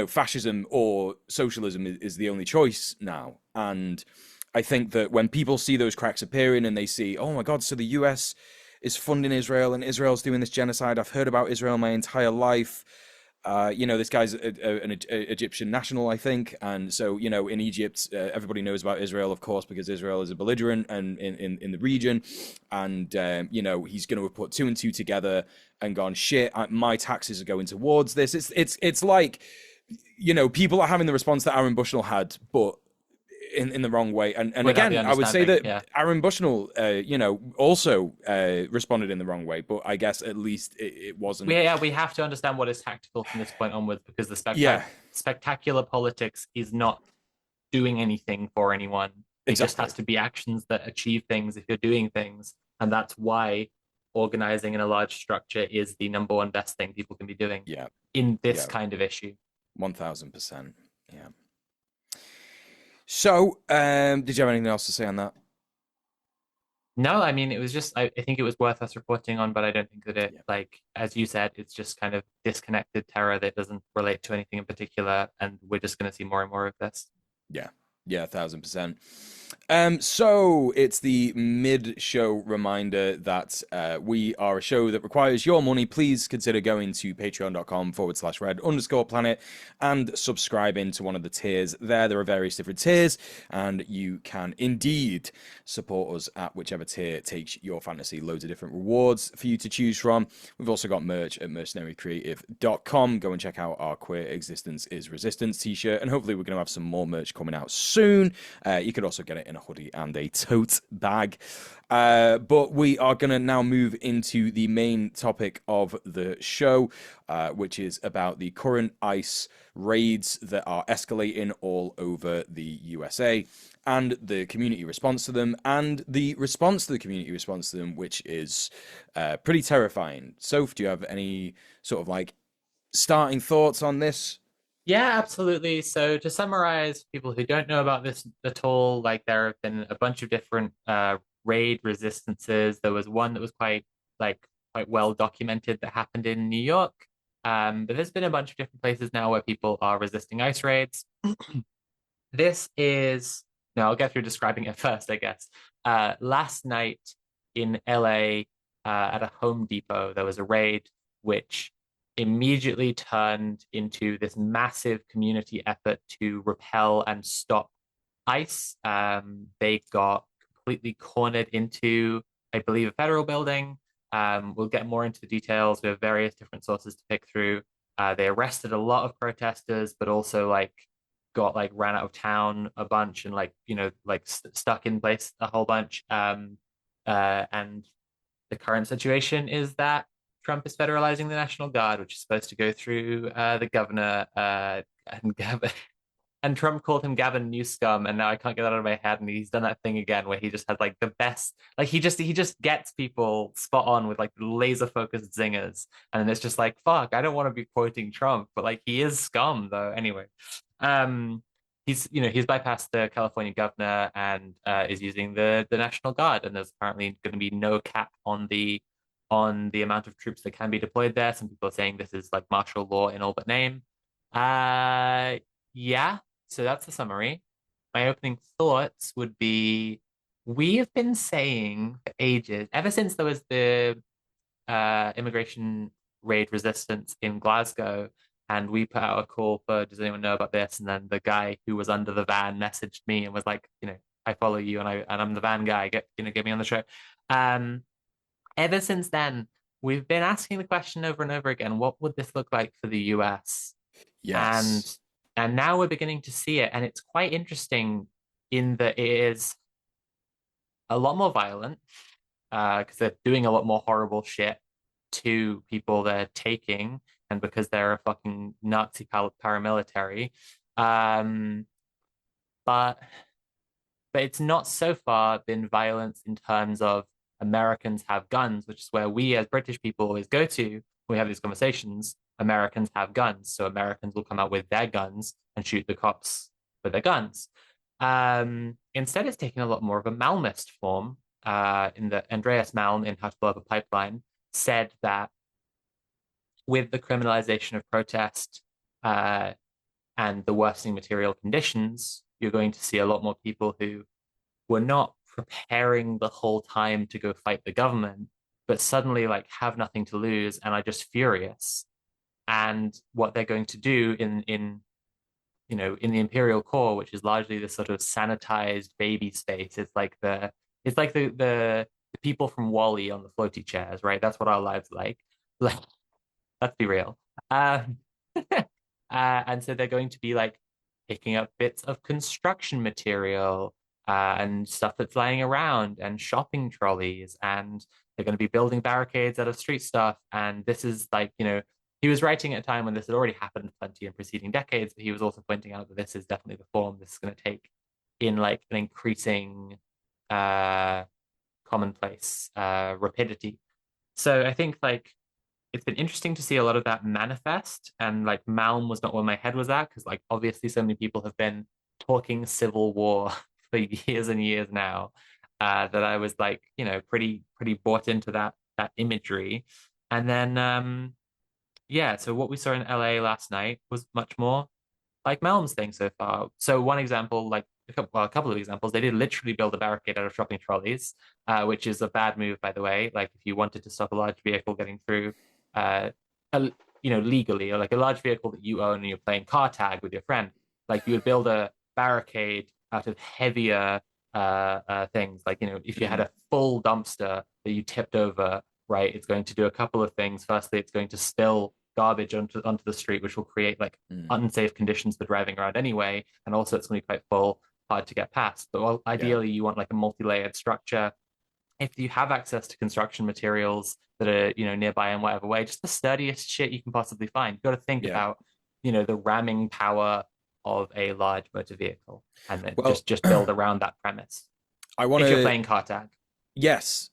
fascism or socialism is the only choice now. And I think that when people see those cracks appearing and they see, oh my God, so the US is funding Israel and Israel's doing this genocide. I've heard about Israel my entire life. This guy's an Egyptian national, I think, and so in Egypt, everybody knows about Israel, of course, because Israel is a belligerent and in the region, and he's going to have put two and two together and gone, shit, my taxes are going towards this. It's like, people are having the response that Aaron Bushnell had, but in the wrong way. And Without the again, I would say that understanding, yeah. Aaron Bushnell, also responded in the wrong way, but I guess at least it wasn't. We have to understand what is tactical from this point onwards, because the Yeah, spectacular politics is not doing anything for anyone. It just exactly. has to be actions that achieve things if you're doing things. And that's why organizing in a large structure is the number one best thing people can be doing Yeah, in this yeah, kind of issue. 1000%. Yeah. So, did you have anything else to say on that? No, I mean, it was just, I think it was worth us reporting on, but I don't think that it, Yeah. like, as you said, it's just kind of disconnected terror that doesn't relate to anything in particular. And we're just going to see more and more of this. Yeah. Yeah, 1000%. So it's the mid-show reminder that we are a show that requires your money. Please consider going to patreon.com/red_planet and subscribing to one of the tiers there. There are various different tiers, and you can indeed support us at whichever tier takes your fantasy. Loads of different rewards for you to choose from. We've also got merch at mercenarycreative.com. Go and check out our Queer Existence is Resistance t-shirt, and hopefully we're going to have some more merch coming out soon. You could also get it in a hoodie and a tote bag. But we are going to now move into the main topic of the show, which is about the current ICE raids that are escalating all over the USA and the community response to them, and the response to the community response to them, which is pretty terrifying. Soph, do you have any sort of like starting thoughts on this? Yeah, absolutely. So to summarize, people who don't know about this at all, like there have been a bunch of different raid resistances. There was one that was quite well documented that happened in New York. But there's been a bunch of different places now where people are resisting ICE raids. This is, now I'll get through describing it first, I guess. Last night in LA, at a Home Depot, there was a raid which immediately turned into this massive community effort to repel and stop ICE. They got completely cornered into, I believe, a federal building. We'll get more into the details. We have various different sources to pick through. They arrested a lot of protesters, but also got ran out of town a bunch and stuck in place a whole bunch. And the current situation is that Trump is federalizing the National Guard, which is supposed to go through the governor and Gavin. And Trump called him Gavin Newscum, and now I can't get that out of my head. And he's done that thing again where he just has the best, he just gets people spot on with laser focused zingers, and it's just fuck, I don't want to be quoting Trump, but he is scum though. Anyway, he's bypassed the California governor and is using the National Guard, and there's apparently going to be no cap on the amount of troops that can be deployed there. Some people are saying this is martial law in all but name. Yeah, so that's the summary. My opening thoughts would be, we have been saying for ages, ever since there was the immigration raid resistance in Glasgow, and we put out a call for, does anyone know about this? And then the guy who was under the van messaged me and was like, I follow you and I'm the van guy. Get me on the show. Ever since then, we've been asking the question over and over again, what would this look like for the US? And Yes. and now we're beginning to see it, and it's quite interesting in that it is a lot more violent. because they're doing a lot more horrible shit to people they're taking, and because they're a fucking Nazi paramilitary. Um, but it's not so far been violence in terms of Americans have guns, which is where we as British people always go to when we have these conversations. Americans have guns, so Americans will come out with their guns and shoot the cops with their guns. Instead, it's taken a lot more of a Malmist form. In the Andreas Malm in How to Blow Up a Pipeline said that with the criminalization of protest uh, and the worsening material conditions, you're going to see a lot more people who were not preparing the whole time to go fight the government, but suddenly like have nothing to lose and are just furious. And what they're going to do in in the Imperial Core, which is largely this sort of sanitized baby space, it's like the people from Wall-E on the floaty chairs, right? That's what our lives like. Like, let's be real. Um, and so they're going to be like picking up bits of construction material and stuff that's lying around and shopping trolleys. And they're going to be building barricades out of street stuff. And this is like, he was writing at a time when this had already happened plenty in preceding decades, but he was also pointing out that this is definitely the form this is going to take in like an increasing commonplace rapidity. So I think like it's been interesting to see a lot of that manifest. And like Malm was not where my head was at, because like obviously so many people have been talking civil war for years and years now, that I was like, pretty bought into that imagery. And then yeah, so what we saw in LA last night was much more like Malm's thing so far. So one example, like a couple of examples, they did literally build a barricade out of shopping trolleys, which is a bad move, by the way. Like if you wanted to stop a large vehicle getting through, uh, legally, or like a large vehicle that you own and you're playing car tag with your friend, like you would build a barricade out of heavier things. Like, if you had a full dumpster that you tipped over, right, it's going to do a couple of things. Firstly, it's going to spill garbage onto the street, which will create like unsafe conditions for driving around anyway. And also it's going to be quite full, hard to get past. But well, ideally you want like a multi-layered structure. If you have access to construction materials that are, nearby in whatever way, just the sturdiest shit you can possibly find. You've got to think about, the ramming power of a large motor vehicle, and then just build around that premise. I want if you're playing car tag. Yes.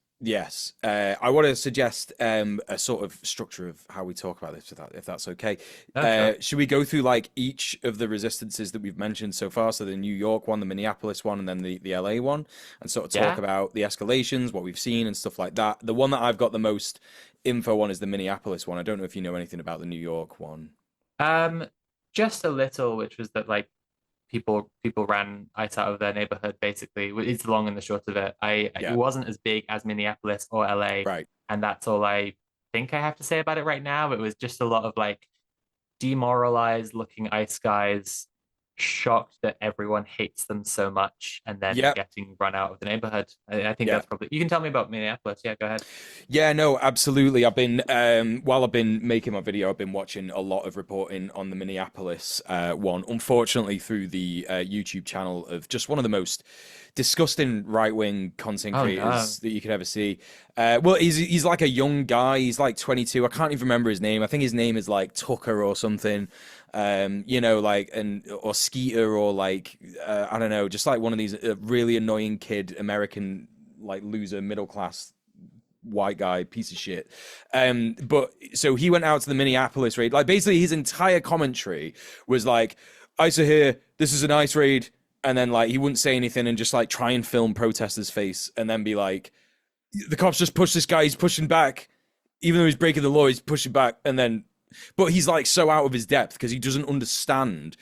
I want to suggest a sort of structure of how we talk about this, if that's okay. Sure. Should we go through like each of the resistances that we've mentioned so far? So the New York one, the Minneapolis one, and then the LA one, and sort of talk about the escalations, what we've seen, and stuff like that. The one that I've got the most info on is the Minneapolis one. I don't know if you know anything about the New York one. Just a little, which was that like people ran ice out of their neighborhood, basically. It's the long and the short of it. It wasn't as big as Minneapolis or LA, right? And that's all I think I have to say about it right now. It was just a lot of like demoralized looking ice guys, shocked that everyone hates them so much, and then getting run out of the neighborhood. I think that's probably. You can tell me about Minneapolis. Yeah, go ahead. Yeah, no, absolutely. I've been while I've been making my video, I've been watching a lot of reporting on the Minneapolis one. Unfortunately, through the YouTube channel of just one of the most disgusting right-wing content creators that you could ever see. Well, he's like a young guy. He's like 22. I can't even remember his name. I think his name is like Tucker or something. Like or Skeeter or like I don't know, just like one of these really annoying kid American like loser middle class white guy piece of shit. But so he went out to the Minneapolis raid. Like basically his entire commentary was like, "ICE are here. This is an ICE raid." And then like he wouldn't say anything and just like try and film protesters' face and then be like, "The cops just pushed this guy. He's pushing back, even though he's breaking the law. He's pushing back." And then. But he's like so out of his depth because he doesn't understand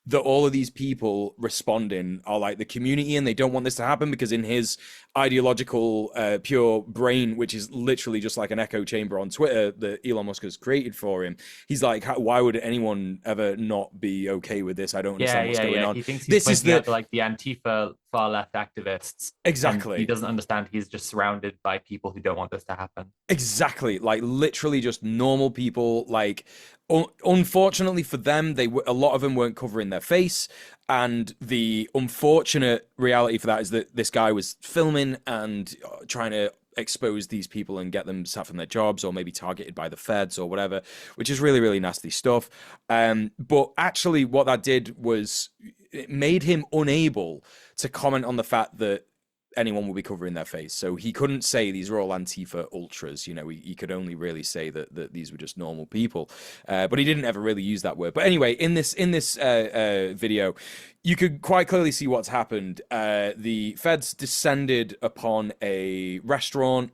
that all of these people responding are like the community and they don't want this to happen because in his ideological pure brain, which is literally just like an echo chamber on Twitter that Elon Musk has created for him, he's like, why would anyone ever not be okay with this? I don't understand what's going on. He thinks he's pointing out like the Antifa far left activists. Exactly. He doesn't understand he's just surrounded by people who don't want this to happen. Exactly. Like literally just normal people. Like unfortunately for them, a lot of them weren't covering their face. And the unfortunate reality for that is that this guy was filming and trying to expose these people and get them sacked from their jobs or maybe targeted by the feds or whatever, which is really, really nasty stuff. But actually, what that did was it made him unable to comment on the fact that anyone will be covering their face. So he couldn't say these are all Antifa ultras. You know, he could only really say that these were just normal people. But he didn't ever really use that word. But anyway, in this video, you could quite clearly see what's happened. The feds descended upon a restaurant.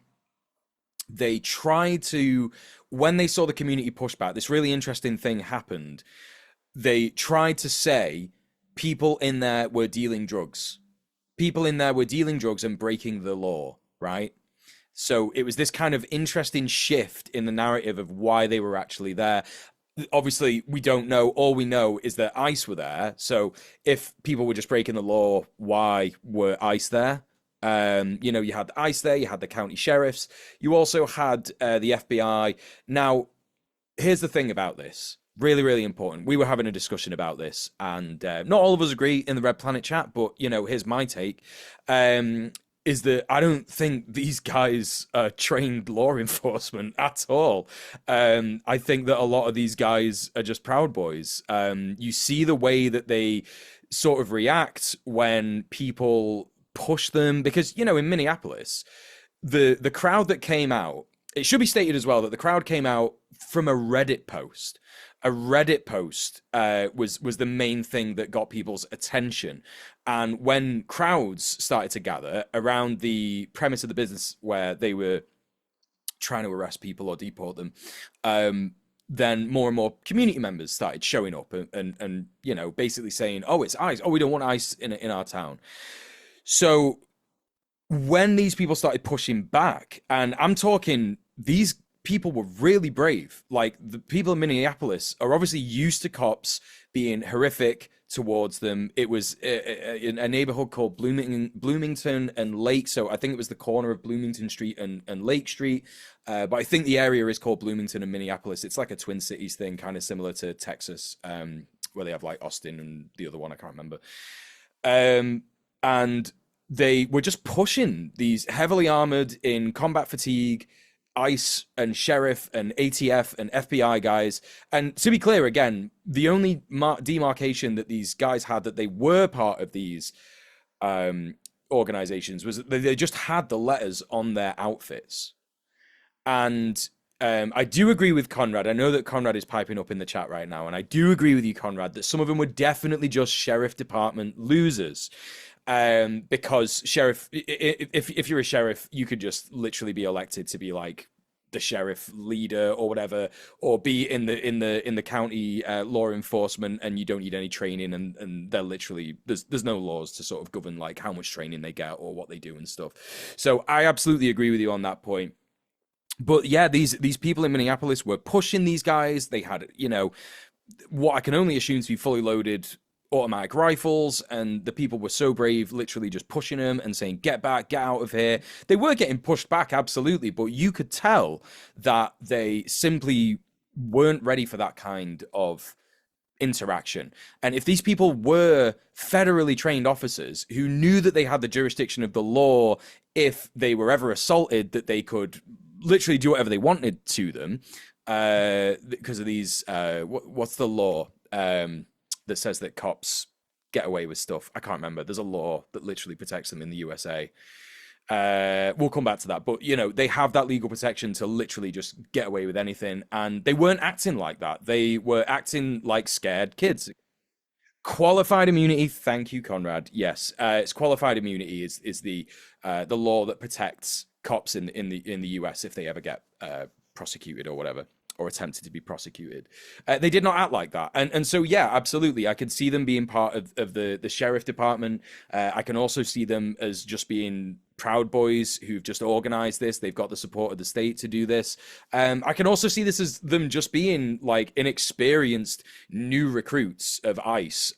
They tried to, when they saw the community pushback, this really interesting thing happened. They tried to say people in there were dealing drugs. People in there were dealing drugs and breaking the law, right? So it was this kind of interesting shift in the narrative of why they were actually there. Obviously, we don't know. All we know is that ICE were there. So if people were just breaking the law, why were ICE there? You know, you had ICE there, you had the county sheriffs, you also had the FBI. Now, here's the thing about this. Really, really important. We were having a discussion about this, and not all of us agree in the Red Planet chat, but, you know, here's my take, is that I don't think these guys are trained law enforcement at all. I think that a lot of these guys are just Proud Boys. You see the way that they sort of react when people push them, because, you know, in Minneapolis, the crowd that came out, it should be stated as well that the crowd came out from a Reddit post. A Reddit post was the main thing that got people's attention. And when crowds started to gather around the premise of the business where they were trying to arrest people or deport them, then more and more community members started showing up and you know, basically saying, oh, it's ICE. Oh, we don't want ICE in our town. So when these people started pushing back, and I'm talking, these people were really brave. Like, the people in Minneapolis are obviously used to cops being horrific towards them. It was a neighborhood called Bloomington and Lake. So I think it was the corner of Bloomington Street and Lake Street. But I think the area is called Bloomington and Minneapolis. It's like a Twin Cities thing, kind of similar to Texas, where they have like Austin and the other one, I can't remember. And they were just pushing these heavily armored, in combat fatigue, ICE and sheriff and ATF and FBI guys. And to be clear, again, the only demarcation that these guys had that they were part of these organizations was that they just had the letters on their outfits. And I do agree with Conrad. I know that Conrad is piping up in the chat right now, and I do agree with you, Conrad, that some of them were definitely just sheriff department losers. Because sheriff, if you're a sheriff, you could just literally be elected to be like the sheriff leader or whatever, or be in the county law enforcement, and you don't need any training, and they're literally, there's no laws to sort of govern like how much training they get or what they do and stuff. So I absolutely agree with you on that point. But yeah, these people in Minneapolis were pushing these guys. They had, you know, what I can only assume to be fully loaded automatic rifles, and the people were so brave, literally just pushing them and saying, get back, get out of here. They were getting pushed back, absolutely, but you could tell that they simply weren't ready for that kind of interaction. And if these people were federally trained officers who knew that they had the jurisdiction of the law, if they were ever assaulted, that they could literally do whatever they wanted to them, because of these, what's the law? That says that cops get away with stuff. I can't remember. There's a law that literally protects them in the USA. We'll come back to that. But, you know, they have that legal protection to literally just get away with anything. And they weren't acting like that. They were acting like scared kids. Qualified immunity. Thank you, Conrad. Yes. It's qualified immunity is the law that protects cops in the US if they ever get prosecuted or whatever, or attempted to be prosecuted. They did not act like that. And so, yeah, absolutely. I could see them being part of the sheriff department. I can also see them as just being Proud Boys who've just organized this. They've got the support of the state to do this. I can also see this as them just being like inexperienced new recruits of ICE,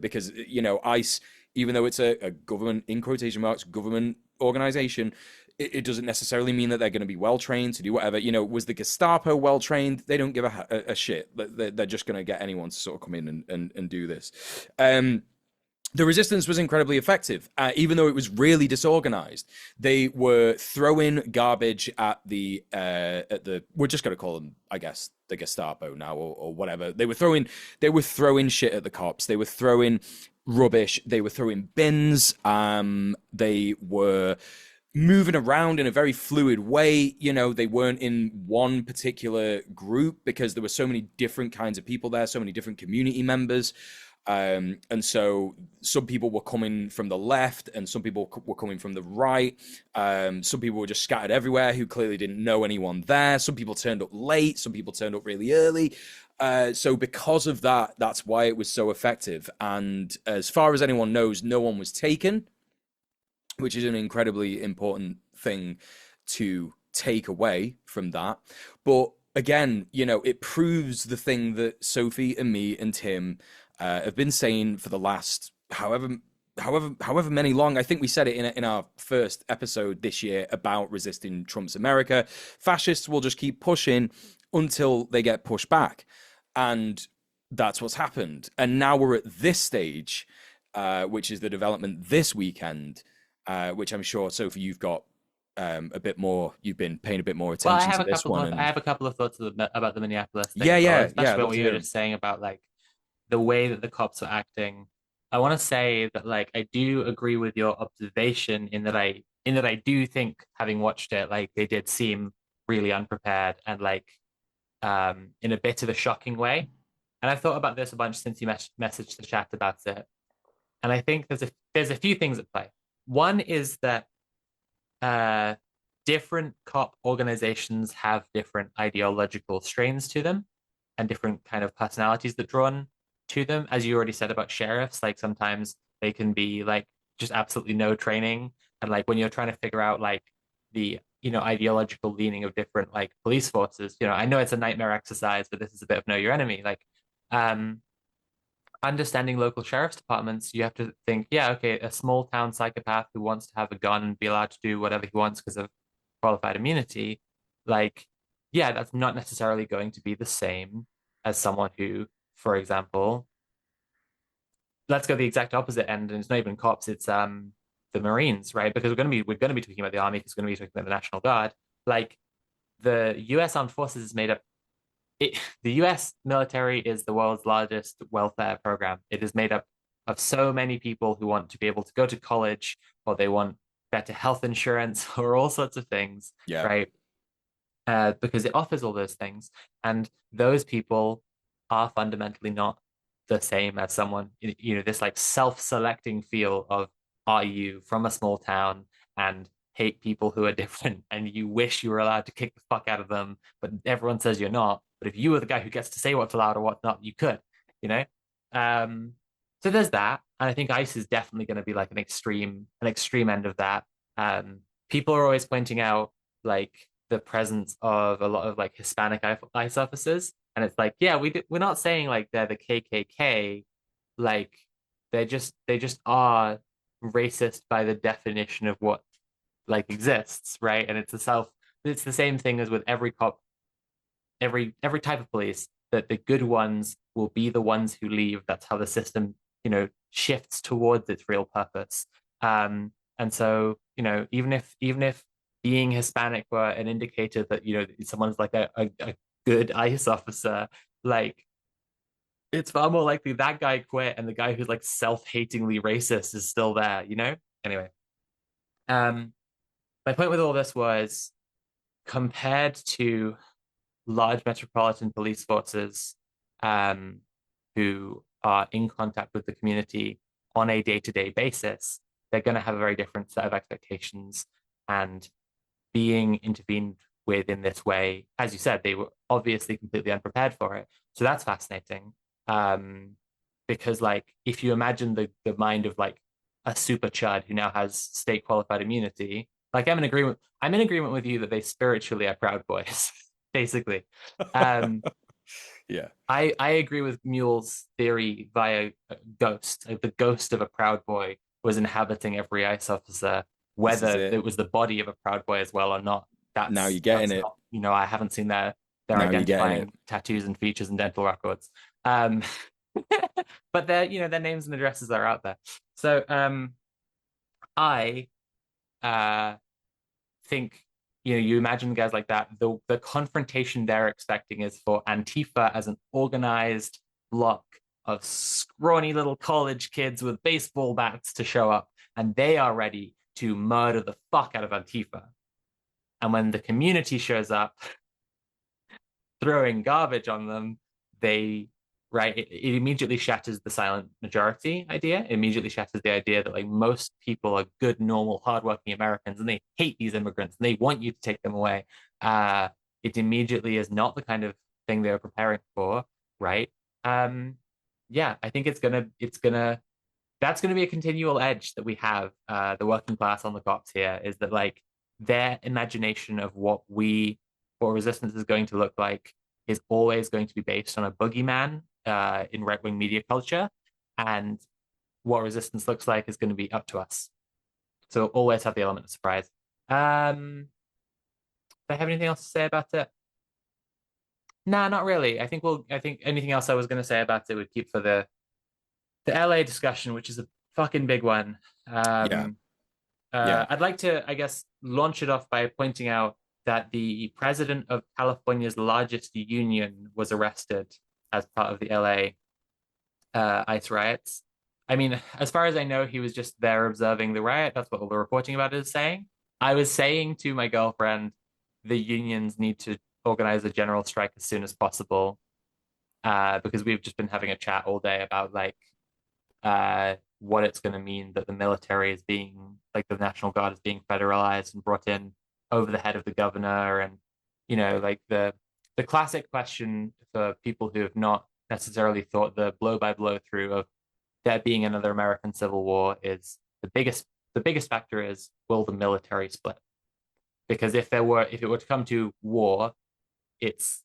because, you know, ICE, even though it's a government, in quotation marks, government organization, it doesn't necessarily mean that they're going to be well-trained to do whatever. You know, was the Gestapo well-trained? They don't give a shit. They're just going to get anyone to sort of come in and do this. The resistance was incredibly effective, even though it was really disorganized. They were throwing garbage at the. We're just going to call them, I guess, the Gestapo now, or whatever. They were throwing shit at the cops. They were throwing rubbish. They were throwing bins. They were moving around in a very fluid way. They weren't in one particular group because there were so many different kinds of people there, so many different community members. And so some people were coming from the left and some people were coming from the right. Some people were just scattered everywhere who clearly didn't know anyone there. Some people turned up late. Some people turned up really early. So because of that, that's why it was so effective. And as far as anyone knows, no one was taken, which is an incredibly important thing to take away from that. But again, it proves the thing that Sophie and me and Tim have been saying for the last however many long. I think we said it in our first episode this year about resisting Trump's America. Fascists will just keep pushing until they get pushed back, and that's what's happened. And now we're at this stage, which is the development this weekend, which I'm sure, Sophie, you've got a bit more. You've been paying a bit more Well, attention to this one. I have a couple of thoughts about the Minneapolis thing, Yeah, as well, yeah, especially I'd what love to you were hear. just saying about like the way that the cops were acting. I want to say that like I do agree with your observation in that I do think, having watched it, like they did seem really unprepared and like in a bit of a shocking way. And I've thought about this a bunch since you messaged the chat about it. And I think there's a few things at play. One is that uh, different cop organizations have different ideological strains to them and different kind of personalities that drawn to them. As you already said about sheriffs, like sometimes they can be like just absolutely no training. And like when you're trying to figure out like the ideological leaning of different like police forces, I know it's a nightmare exercise, but this is a bit of know your enemy. Like um understanding local sheriff's departments, you have to think, yeah, okay, a small town psychopath who wants to have a gun and be allowed to do whatever he wants because of qualified immunity, like, yeah, that's not necessarily going to be the same as someone who, for example, let's go the exact opposite end, and it's not even cops, it's the Marines, right? Because we're gonna be talking about the army, because we're gonna be talking about the National Guard. Like the US Armed Forces is made up the US military is the world's largest welfare program. It is made up of so many people who want to be able to go to college, or they want better health insurance, or all sorts of things, Yeah. right? Because it offers all those things. And those people are fundamentally not the same as someone, this like self-selecting feel of, are you from a small town and hate people who are different and you wish you were allowed to kick the fuck out of them, but everyone says you're not. But if you were the guy who gets to say what's allowed or what's not, you could, you know? Um, so there's that. And I think ICE is definitely going to be like an extreme end of that. People are always pointing out like the presence of a lot of like Hispanic ICE officers. And it's like, yeah, we're not saying like they're the KKK, like they just are racist by the definition of what like exists, right? And it's the same thing as with every cop, every type of police, that the good ones will be the ones who leave. That's how the system, shifts towards its real purpose. And so, even if being Hispanic were an indicator that, someone's like a good ICE officer, like it's far more likely that guy quit and the guy who's like self-hatingly racist is still there, you know? Anyway, um, my point with all this was, compared to large metropolitan police forces, um, who are in contact with the community on a day-to-day basis, they're going to have a very different set of expectations. And being intervened with in this way, as you said, they were obviously completely unprepared for it. So that's fascinating. Because like if you imagine the mind of like a super chud who now has state qualified immunity, like I'm in agreement with you that they spiritually are Proud Boys, basically. Um, Yeah. I agree with Mule's theory via Ghost. Like, the ghost of a Proud Boy was inhabiting every ICE officer, This is whether it. it was the body of a Proud Boy as well or not. Now That's you're getting that's it. not, I haven't seen their Now you're getting it. identifying tattoos and features and dental records. Um, but their names and addresses are out there. So I uh think you imagine guys like that, the confrontation they're expecting is for Antifa as an organized block of scrawny little college kids with baseball bats to show up, and they are ready to murder the fuck out of Antifa. And when the community shows up throwing garbage on them, they it immediately shatters the silent majority idea. It immediately shatters the idea that like most people are good, normal, hardworking Americans, and they hate these immigrants and they want you to take them away. It immediately is not the kind of thing they were preparing for, right? Yeah, I think that's gonna be a continual edge that we have, the working class on the cops here, is that like their imagination of what resistance is going to look like is always going to be based on a boogeyman in right-wing media culture, and what resistance looks like is going to be up to us. So we'll always have the element of surprise. Do I have anything else to say about it? Nah, not really. I think anything else I was going to say about it would keep for the LA discussion, which is a fucking big one. Yeah, yeah. I'd like to, I guess, launch it off by pointing out that the president of California's largest union was arrested as part of the LA ICE riots. I mean, as far as I know, he was just there observing the riot. That's what all the reporting about it is saying. I was saying to my girlfriend, the unions need to organize a general strike as soon as possible, because we've just been having a chat all day about like what it's going to mean that the military is being, like the National Guard is being federalized and brought in over the head of the governor. And, like the classic question for people who have not necessarily thought the blow by blow through of there being another American Civil War is the biggest factor is, will the military split? Because if it were to come to war, it's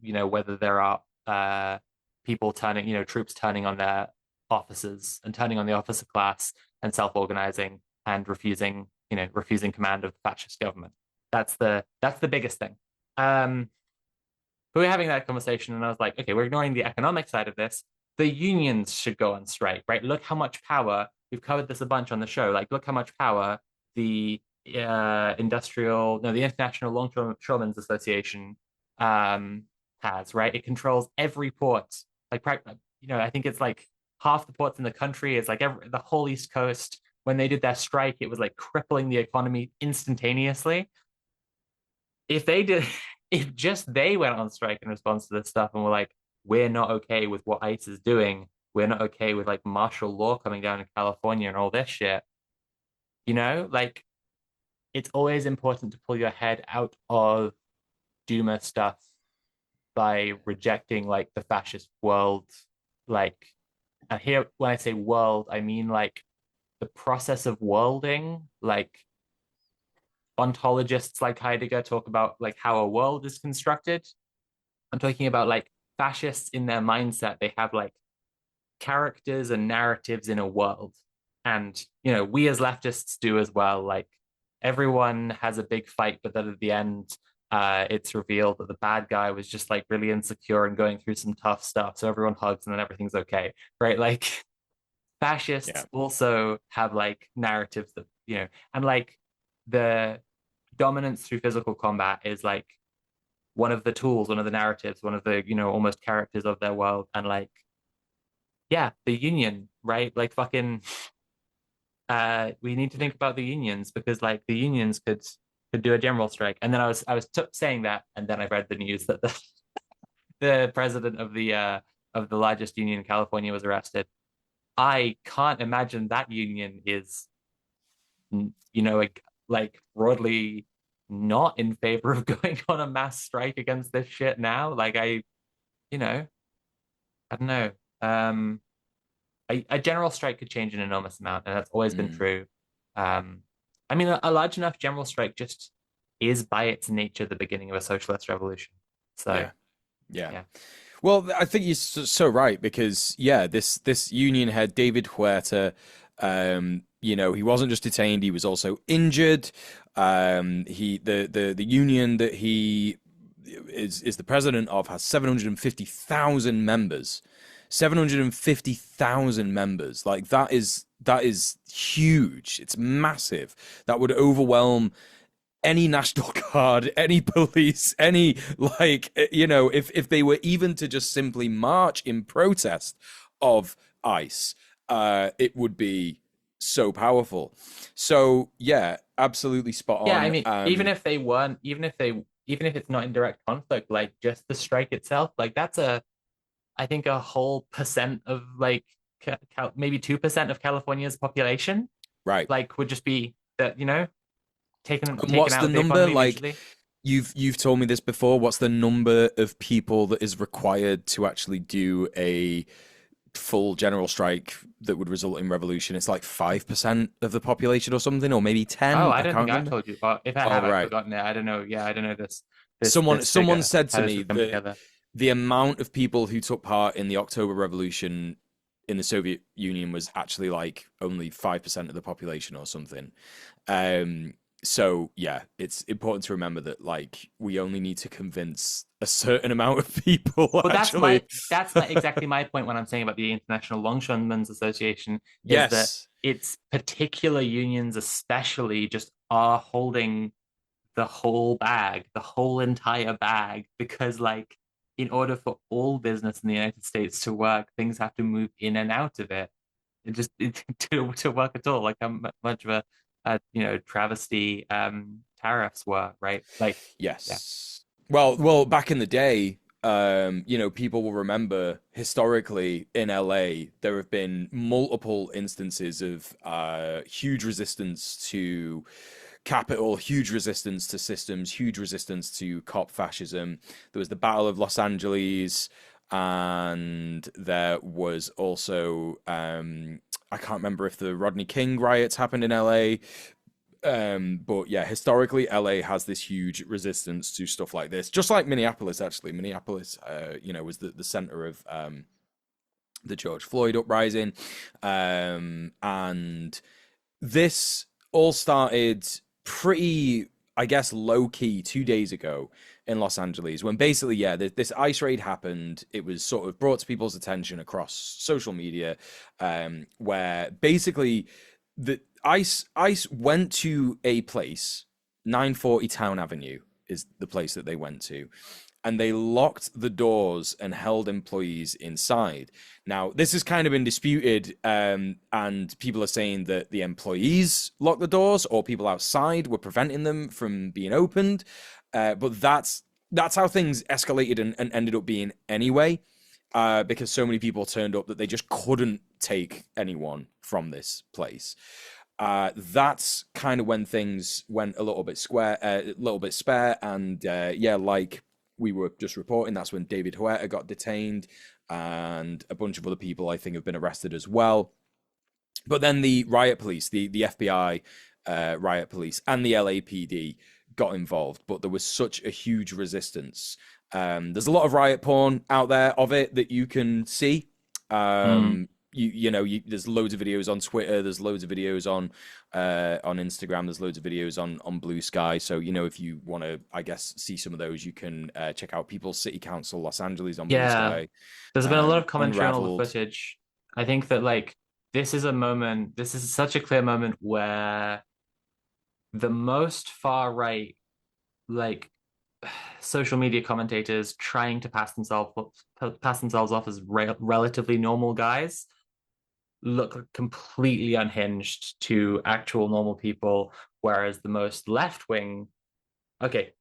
whether there are people turning, troops turning on their officers and turning on the officer class and self-organizing and refusing command of the fascist government. That's the biggest thing. But we're having that conversation, and I was like, okay, we're ignoring the economic side of this. The unions should go on strike, right? Look how much power, we've covered this a bunch on the show. Like, look how much power the International Longshoremen's Association has, right? It controls every port. Like, I think it's like half the ports in the country. It's like the whole East Coast. When they did their strike, it was like crippling the economy instantaneously. If they did, if just they went on strike in response to this stuff and were like, we're not okay with what ICE is doing, we're not okay with like martial law coming down in California and all this shit, like it's always important to pull your head out of doomer stuff by rejecting like the fascist world. Like, and here when I say world, I mean like the process of worlding. Like ontologists like Heidegger talk about like how a world is constructed. I'm talking about like fascists in their mindset. They have like characters and narratives in a world. And, we as leftists do as well. Like everyone has a big fight, but then at the end, it's revealed that the bad guy was just like really insecure and going through some tough stuff. So everyone hugs and then everything's okay. Right. Like fascists also have like narratives that, and like the dominance through physical combat is like one of the tools, one of the narratives, one of the, almost characters of their world. And like, yeah, the union, right? Like fucking, we need to think about the unions, because like the unions could do a general strike. And then I was saying that, and then I read the news that the president of the largest union in California was arrested. I can't imagine that union is, like broadly not in favor of going on a mass strike against this shit now. Like I don't know. A general strike could change an enormous amount, and that's always been true. I mean, a large enough general strike just is by its nature the beginning of a socialist revolution. So, yeah. Well, I think you're so right, because this union head David Huerta, he wasn't just detained; he was also injured. The union that he is the president of has 750,000 members. 750,000 members. Like that is huge. It's massive. That would overwhelm any National Guard, any police, any like if they were even to just simply march in protest of ICE, it would be so powerful. So yeah, absolutely spot Yeah, I on. mean, even if they weren't, even if it's not in direct conflict, like just the strike itself, like that's I think a whole percent of like maybe 2% of California's population, Right. like would just be that, And taken what's out the of the number? economy Like immediately. you've told me this before. What's the number of people that is required to actually do a full general strike that would result in revolution? It's like 5% of the population or something, or maybe Oh, 10. I I don't can't think I've remember. told you. Or if I Oh, have, I've right. forgotten it. I don't know. Yeah, I don't know Someone this someone figure, said how to this me would come that together. the amount of people who took part in the October Revolution in the Soviet Union was actually like only 5% of the population or something. Um, so yeah, it's important to remember that like we only need to convince a certain amount of people Well, actually. that's my exactly my point when I'm saying about the International Longshoremen's Association is that Yes. its particular unions, especially, just are holding the whole bag, the whole entire bag, because like in order for all business in the United States to work, things have to move in and out of it. To work at all, like how much of a travesty tariffs were, right? Like, yeah. Yes. Well, back in the day, people will remember historically in LA, there have been multiple instances of huge resistance to capital, huge resistance to systems, huge resistance to cop fascism. There was the Battle of Los Angeles, and there was also I can't remember if the Rodney King riots happened in LA. But yeah, historically, LA has this huge resistance to stuff like this, just like Minneapolis. Actually, Minneapolis, was the center of the George Floyd uprising, and this all started pretty, I guess, low key 2 days ago in Los Angeles when basically, yeah, this ICE raid happened. It was sort of brought to people's attention across social media, where basically the ICE went to a place, 940 Town Avenue is the place that they went to, and they locked the doors and held employees inside. Now, this has kind of been disputed, and people are saying that the employees locked the doors or people outside were preventing them from being opened. But that's how things escalated and ended up being anyway, because so many people turned up that they just couldn't take anyone from this place. That's kind of when things went a little bit spare, and yeah, like we were just reporting, that's when David Huerta got detained, and a bunch of other people I think have been arrested as well. But then the riot police, the FBI riot police, and the LAPD got involved, but there was such a huge resistance. There's a lot of riot porn out there of it that you can see. Mm. There's loads of videos on Twitter. There's loads of videos on Instagram. There's loads of videos on Blue Sky. So if you want to, I guess, see some of those, you can check out People's City Council Los Angeles on Blue Yeah, Sky. there's been a lot of commentary on all the Unraveled. footage. I think that like this is such a clear moment where the most far right, like social media commentators trying to pass themselves off as relatively normal guys look completely unhinged to actual normal people, whereas the most left wing, okay,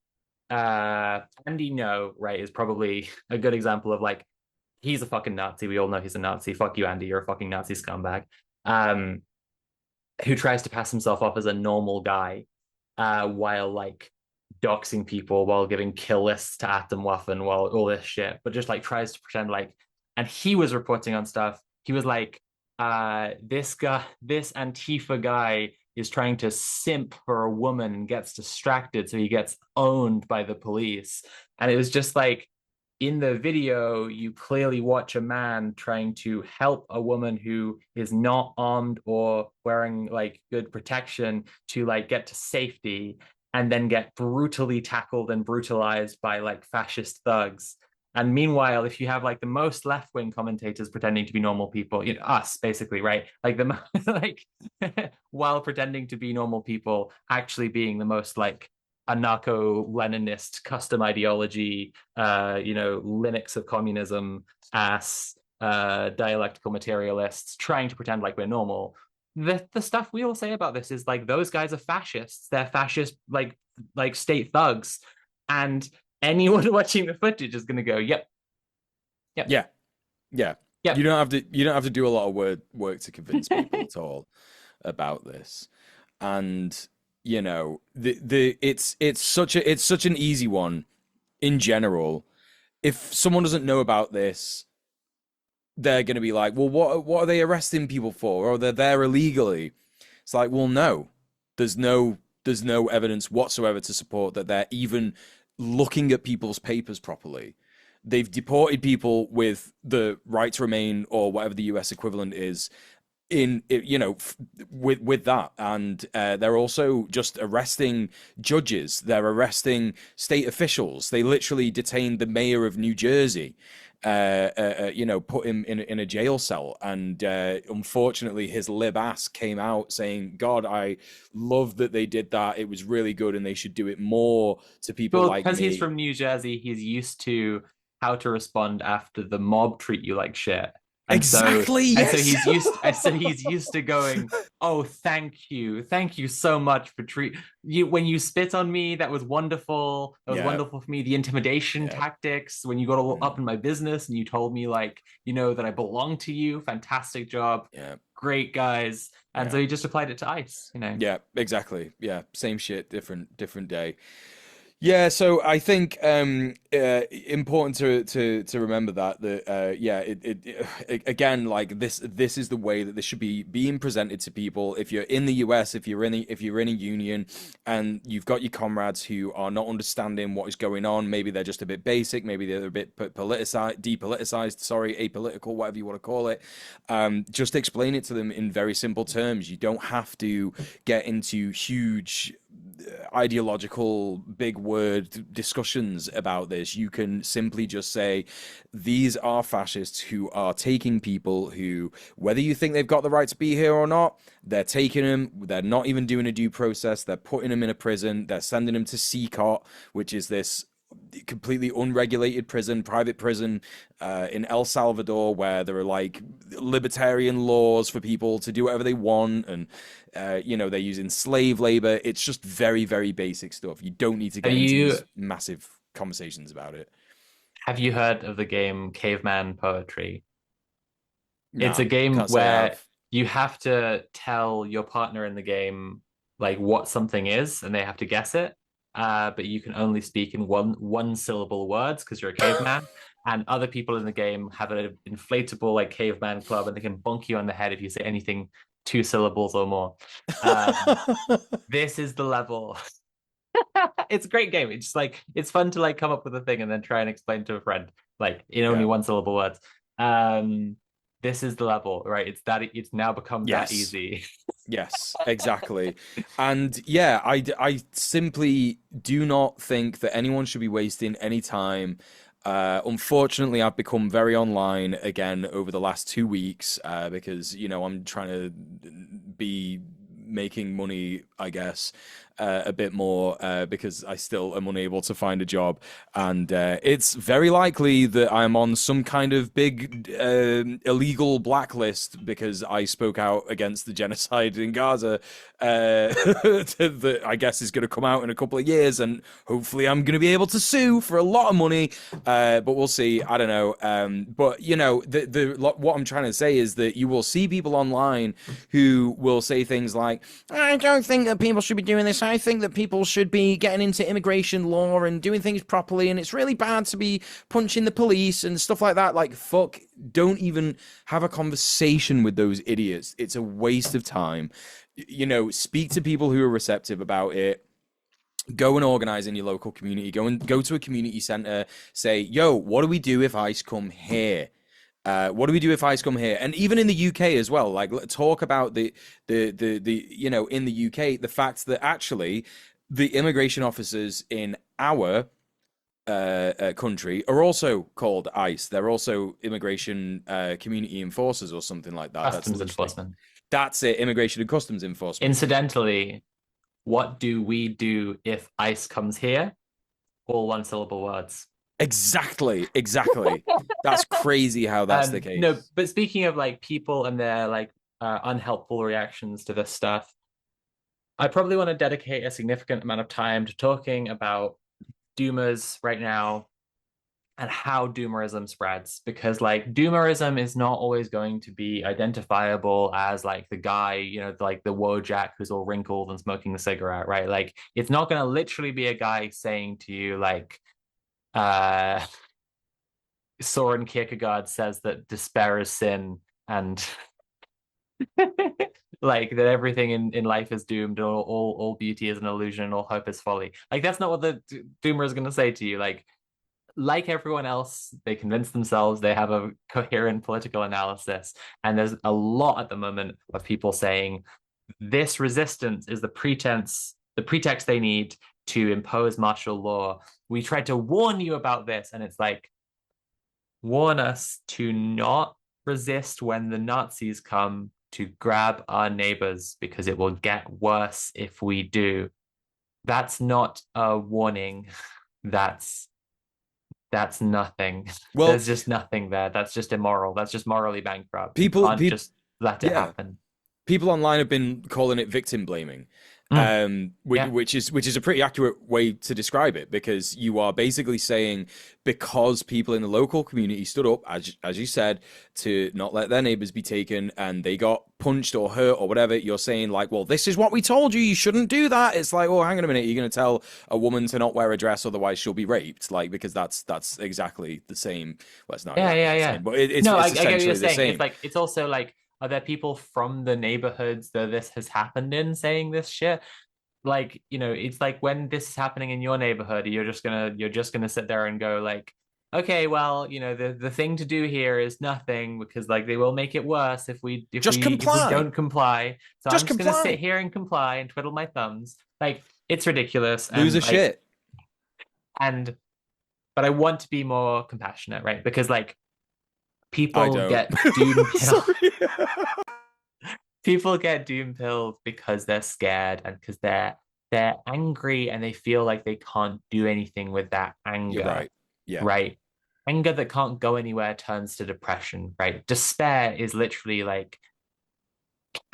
Andy No, right, is probably a good example of like he's a fucking Nazi. We all know he's a Nazi. Fuck you, Andy. You're a fucking Nazi scumbag. Um, who tries to pass himself off as a normal guy, while like doxing people, while giving kill lists to Atomwaffen, while all this shit, but just like tries to pretend like. And he was reporting on stuff. He was like, this Antifa guy is trying to simp for a woman and gets distracted, so he gets owned by the police. And it was just like in the video, you clearly watch a man trying to help a woman who is not armed or wearing like good protection to like get to safety, and then get brutally tackled and brutalized by like fascist thugs. And meanwhile, if you have like the most left-wing commentators pretending to be normal people, you know, us basically, right? Like the like while pretending to be normal people, actually being the most like anarcho-Leninist custom ideology, you know, Linux of communism ass dialectical materialists trying to pretend like we're normal. The stuff we all say about this is like those guys are fascists. They're fascist like state thugs. And anyone watching the footage is gonna go, yep, yep, Yeah, yeah. yep. You don't have to do a lot of work to convince people at all about this. And you know, it's such an easy one in general. If someone doesn't know about this, they're going to be like, well, what are they arresting people for? Or they're there illegally. It's like, well, no, there's no evidence whatsoever to support that they're even looking at people's papers properly. They've deported people with the right to remain or whatever the US equivalent is in, you know, with that. And they're also just arresting judges. They're arresting state officials. They literally detained the mayor of New Jersey, you know, put him in a jail cell. And unfortunately, his lib ass came out saying, God, I love that they did that. It was really good and they should do it more to people Well, like because he's me. from New Jersey, he's used to how to respond after the mob treat you like shit. Exactly, So yes. he's used to going, oh, thank you so much for treat you when you spit on me. That was wonderful. That was Yeah, wonderful for me. The intimidation yeah. tactics when you got all Mm, up in my business and you told me like, you know, that I belong to you. Fantastic job, yeah, great guys. And yeah. so he just applied it to ICE. You know, Yeah, exactly. Yeah, same shit, different day. Yeah, so I think important to remember that yeah, again, like this is the way that this should be being presented to people. If you're in the US, if you're in a union and you've got your comrades who are not understanding what is going on, maybe they're just a bit basic, maybe they're a bit politicized, depoliticized, sorry, apolitical, whatever you want to call it. Just explain it to them in very simple terms. You don't have to get into huge ideological big word discussions about this. You can simply just say these are fascists who are taking people who, whether you think they've got the right to be here or not, they're taking them, they're not even doing a due process, they're putting them in a prison, they're sending them to CCOT, which is this completely unregulated prison, private prison in El Salvador, where there are like libertarian laws for people to do whatever they want, and you know, they're using slave labor. It's just very, very basic stuff. You don't need to have get into you these massive conversations about it. have you heard of the game Caveman Poetry? It's Nah, a game can't say I where have. you have to tell your partner in the game like what something is, and they have to guess it. But you can only speak in one syllable words because you're a caveman. And other people in the game have an inflatable like caveman club, and they can bonk you on the head if you say anything two syllables or more. Um, this is the level. It's a great game. It's just like it's fun to like come up with a thing and then try and explain to a friend like in only Yeah. one syllable words. Um, this is the level, right? It's now become that Yes. easy. Yes, exactly. And yeah, I simply do not think that anyone should be wasting any time. Unfortunately, I've become very online again over the last 2 weeks because, you know, I'm trying to be making money, I guess, a bit more because I still am unable to find a job. And it's very likely that I'm on some kind of big illegal blacklist because I spoke out against the genocide in Gaza that I guess is going to come out in a couple of years. And hopefully I'm going to be able to sue for a lot of money. But we'll see. I don't know. But, you know, what I'm trying to say is that you will see people online who will say things like, I don't think that people should be doing this. I think that people should be getting into immigration law and doing things properly. And it's really bad to be punching the police and stuff like that. Like, fuck, don't even have a conversation with those idiots. It's a waste of time. You know, speak to people who are receptive about it. Go and organize in your local community. Go to a community center. Say, yo, what do we do if ICE come here? What do we do if ICE come here? And even in the UK as well, like talk about the you know, in the UK, the fact that actually the immigration officers in our country are also called ICE. They're also immigration community enforcers or something like that. That's Customs literally enforcement. that's it. Immigration and customs enforcement. Incidentally, what do we do if ICE comes here? All one syllable words. Exactly, exactly. That's crazy how that's the No, case. but speaking of like people and their like unhelpful reactions to this stuff, I probably want to dedicate a significant amount of time to talking about Doomers right now and how doomerism spreads, because like doomerism is not always going to be identifiable as like the guy, like the Wojak who's all wrinkled and smoking a cigarette, right? Like it's not going to literally be a guy saying to you like uh Soren Kierkegaard says that despair is sin, and like that everything in life is doomed, or all beauty is an illusion, all hope is folly. Like that's not what the doomer is going to say to you. Like everyone else, they convince themselves they have a coherent political analysis. And there's a lot at the moment of people saying this resistance is the pretext they need to impose martial law. We tried to warn you about this. And it's like, warn us to not resist when the Nazis come to grab our neighbors because it will get worse if we do. That's not a warning. That's that's nothing. Well, There's just nothing there. That's just immoral. That's just morally bankrupt. You people, can't people, just let it yeah. happen. People online have been calling it victim blaming, Mm, yeah. which is a pretty accurate way to describe it, because you are basically saying, because people in the local community stood up, as you said, to not let their neighbors be taken, and they got punched or hurt or whatever. You're saying like, well, this is what we told you. You shouldn't do that. It's like, oh, hang on a minute. You're going to tell a woman to not wear a dress, otherwise she'll be raped. Like, because that's exactly the same. Well, it's not Yeah, exactly yeah, the yeah. same, but it's No, it's I get what you're essentially the saying. It's same. like it's also like, are there people from the neighborhoods that this has happened in saying this shit? Like, it's like when this is happening in your neighborhood, you're just gonna sit there and go like, okay, well, the thing to do here is nothing, because like they will make it worse if we if Just we if we comply. don't comply. So I'm Just just gonna sit comply. here and comply and twiddle my thumbs. Like it's ridiculous. Lose And a like shit. and but I want to be more compassionate, right? Because like I people don't. get doom pill Sorry. people get doom pilled because they're scared and because they're angry, and they feel like they can't do anything with that You're anger, right. Yeah. right? Anger that can't go anywhere turns to depression, right? Despair is literally like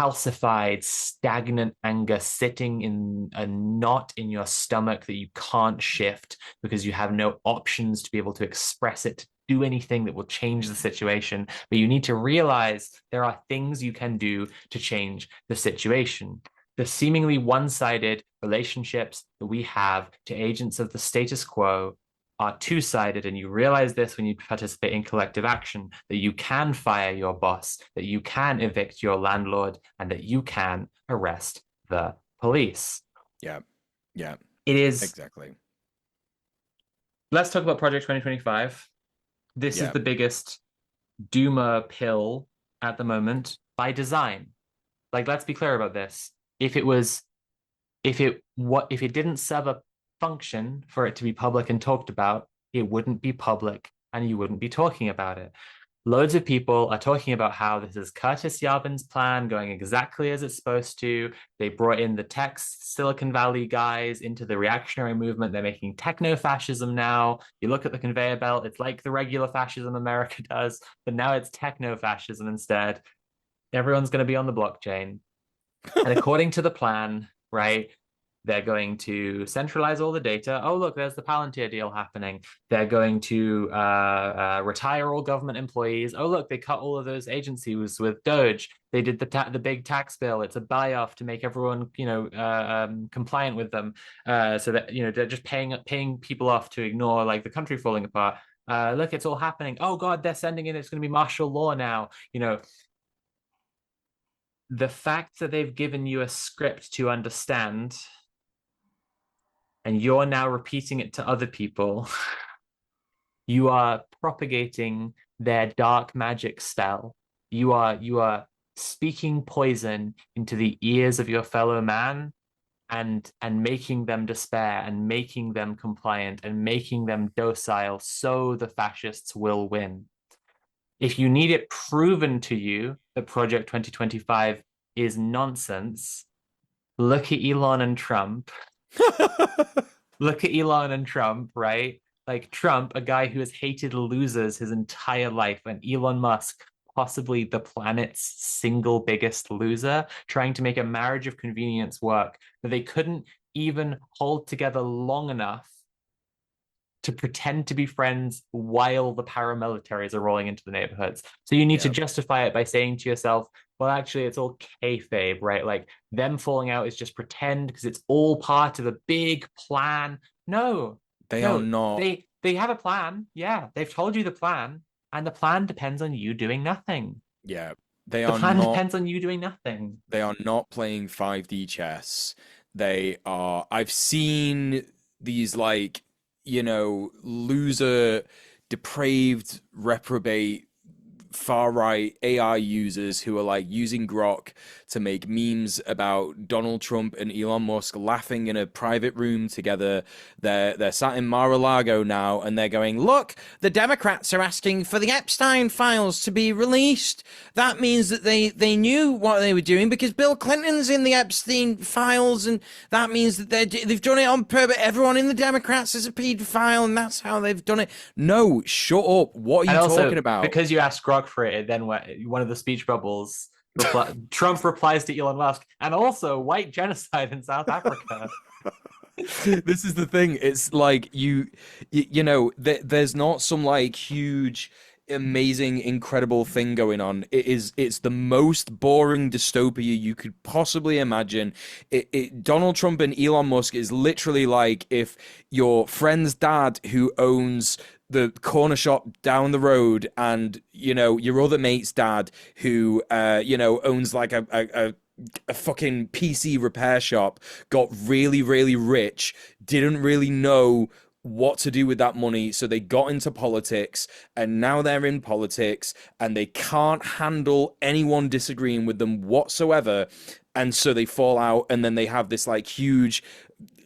calcified, stagnant anger sitting in a knot in your stomach that you can't shift because you have no options to be able to express it, to do anything that will change the situation. But you need to realize there are things you can do to change the situation. The seemingly one sided relationships that we have to agents of the status quo are two-sided, and you realize this when you participate in collective action, that you can fire your boss, that you can evict your landlord, and that you can arrest the police. Yeah. Yeah. It is, Exactly. let's talk about Project 2025. This is Yeah. the biggest doomer pill at the moment by design. Like, let's be clear about this. If it was, if it didn't serve a function for it to be public and talked about, it wouldn't be public and you wouldn't be talking about it. Loads of people are talking about how this is Curtis Yarvin's plan going exactly as it's supposed to. They brought in the tech Silicon Valley guys into the reactionary movement. They're making techno-fascism now. You look at the conveyor belt, it's like the regular fascism America does, but now it's techno-fascism instead. Everyone's going to be on the blockchain. And according to the plan, right, they're going to centralize all the data. Oh, look, there's the Palantir deal happening. They're going to retire all government employees. Oh, look, they cut all of those agencies with Doge. They did the big tax bill. It's a buy-off to make everyone, compliant with them, so that they're just paying people off to ignore like the country falling apart. Look, it's all happening. Oh God, they're sending in. It's going to be martial law now. The fact that they've given you a script to understand and you're now repeating it to other people, you are propagating their dark magic spell. You are speaking poison into the ears of your fellow man, and making them despair and making them compliant and making them docile so the fascists will win. If you need it proven to you that Project 2025 is nonsense, look at Elon and Trump. Look at Elon and Trump, right? Like Trump, a guy who has hated losers his entire life, and Elon Musk, possibly the planet's single biggest loser, trying to make a marriage of convenience work that they couldn't even hold together long enough to pretend to be friends while the paramilitaries are rolling into the neighborhoods. So you need to Yeah, justify it by saying to yourself, well, actually, it's all kayfabe, right? Like them falling out is just pretend because it's all part of a big plan. No, they are no, not. they have a plan. Yeah, they've told you the plan, and the plan depends on you doing nothing. Yeah, they The are plan not. depends on you doing nothing. They are not playing 5D chess. They are. I've seen these like, loser, depraved, reprobate, far right AI users who are like using Grok to make memes about Donald Trump and Elon Musk laughing in a private room together. They're sat in Mar-a-Lago now and they're going, "Look, the Democrats are asking for the Epstein files to be released. That means that they knew what they were doing because Bill Clinton's in the Epstein files, and that means that they've done it on purpose. Everyone in the Democrats is a pedophile, and that's how they've done it." No, shut up. What are And you talking also, about? because you asked Grok for it, then one of the speech bubbles, Trump replies to Elon Musk, and also white genocide in South Africa. This is the thing. It's like there's not some like huge, amazing, incredible thing going on. It's the most boring dystopia you could possibly imagine. Donald Trump and Elon Musk is literally like if your friend's dad who owns the corner shop down the road and your other mate's dad who owns like a fucking PC repair shop, got really, really rich, didn't really know what to do with that money. So they got into politics and now they're in politics and they can't handle anyone disagreeing with them whatsoever. And so they fall out and then they have this like huge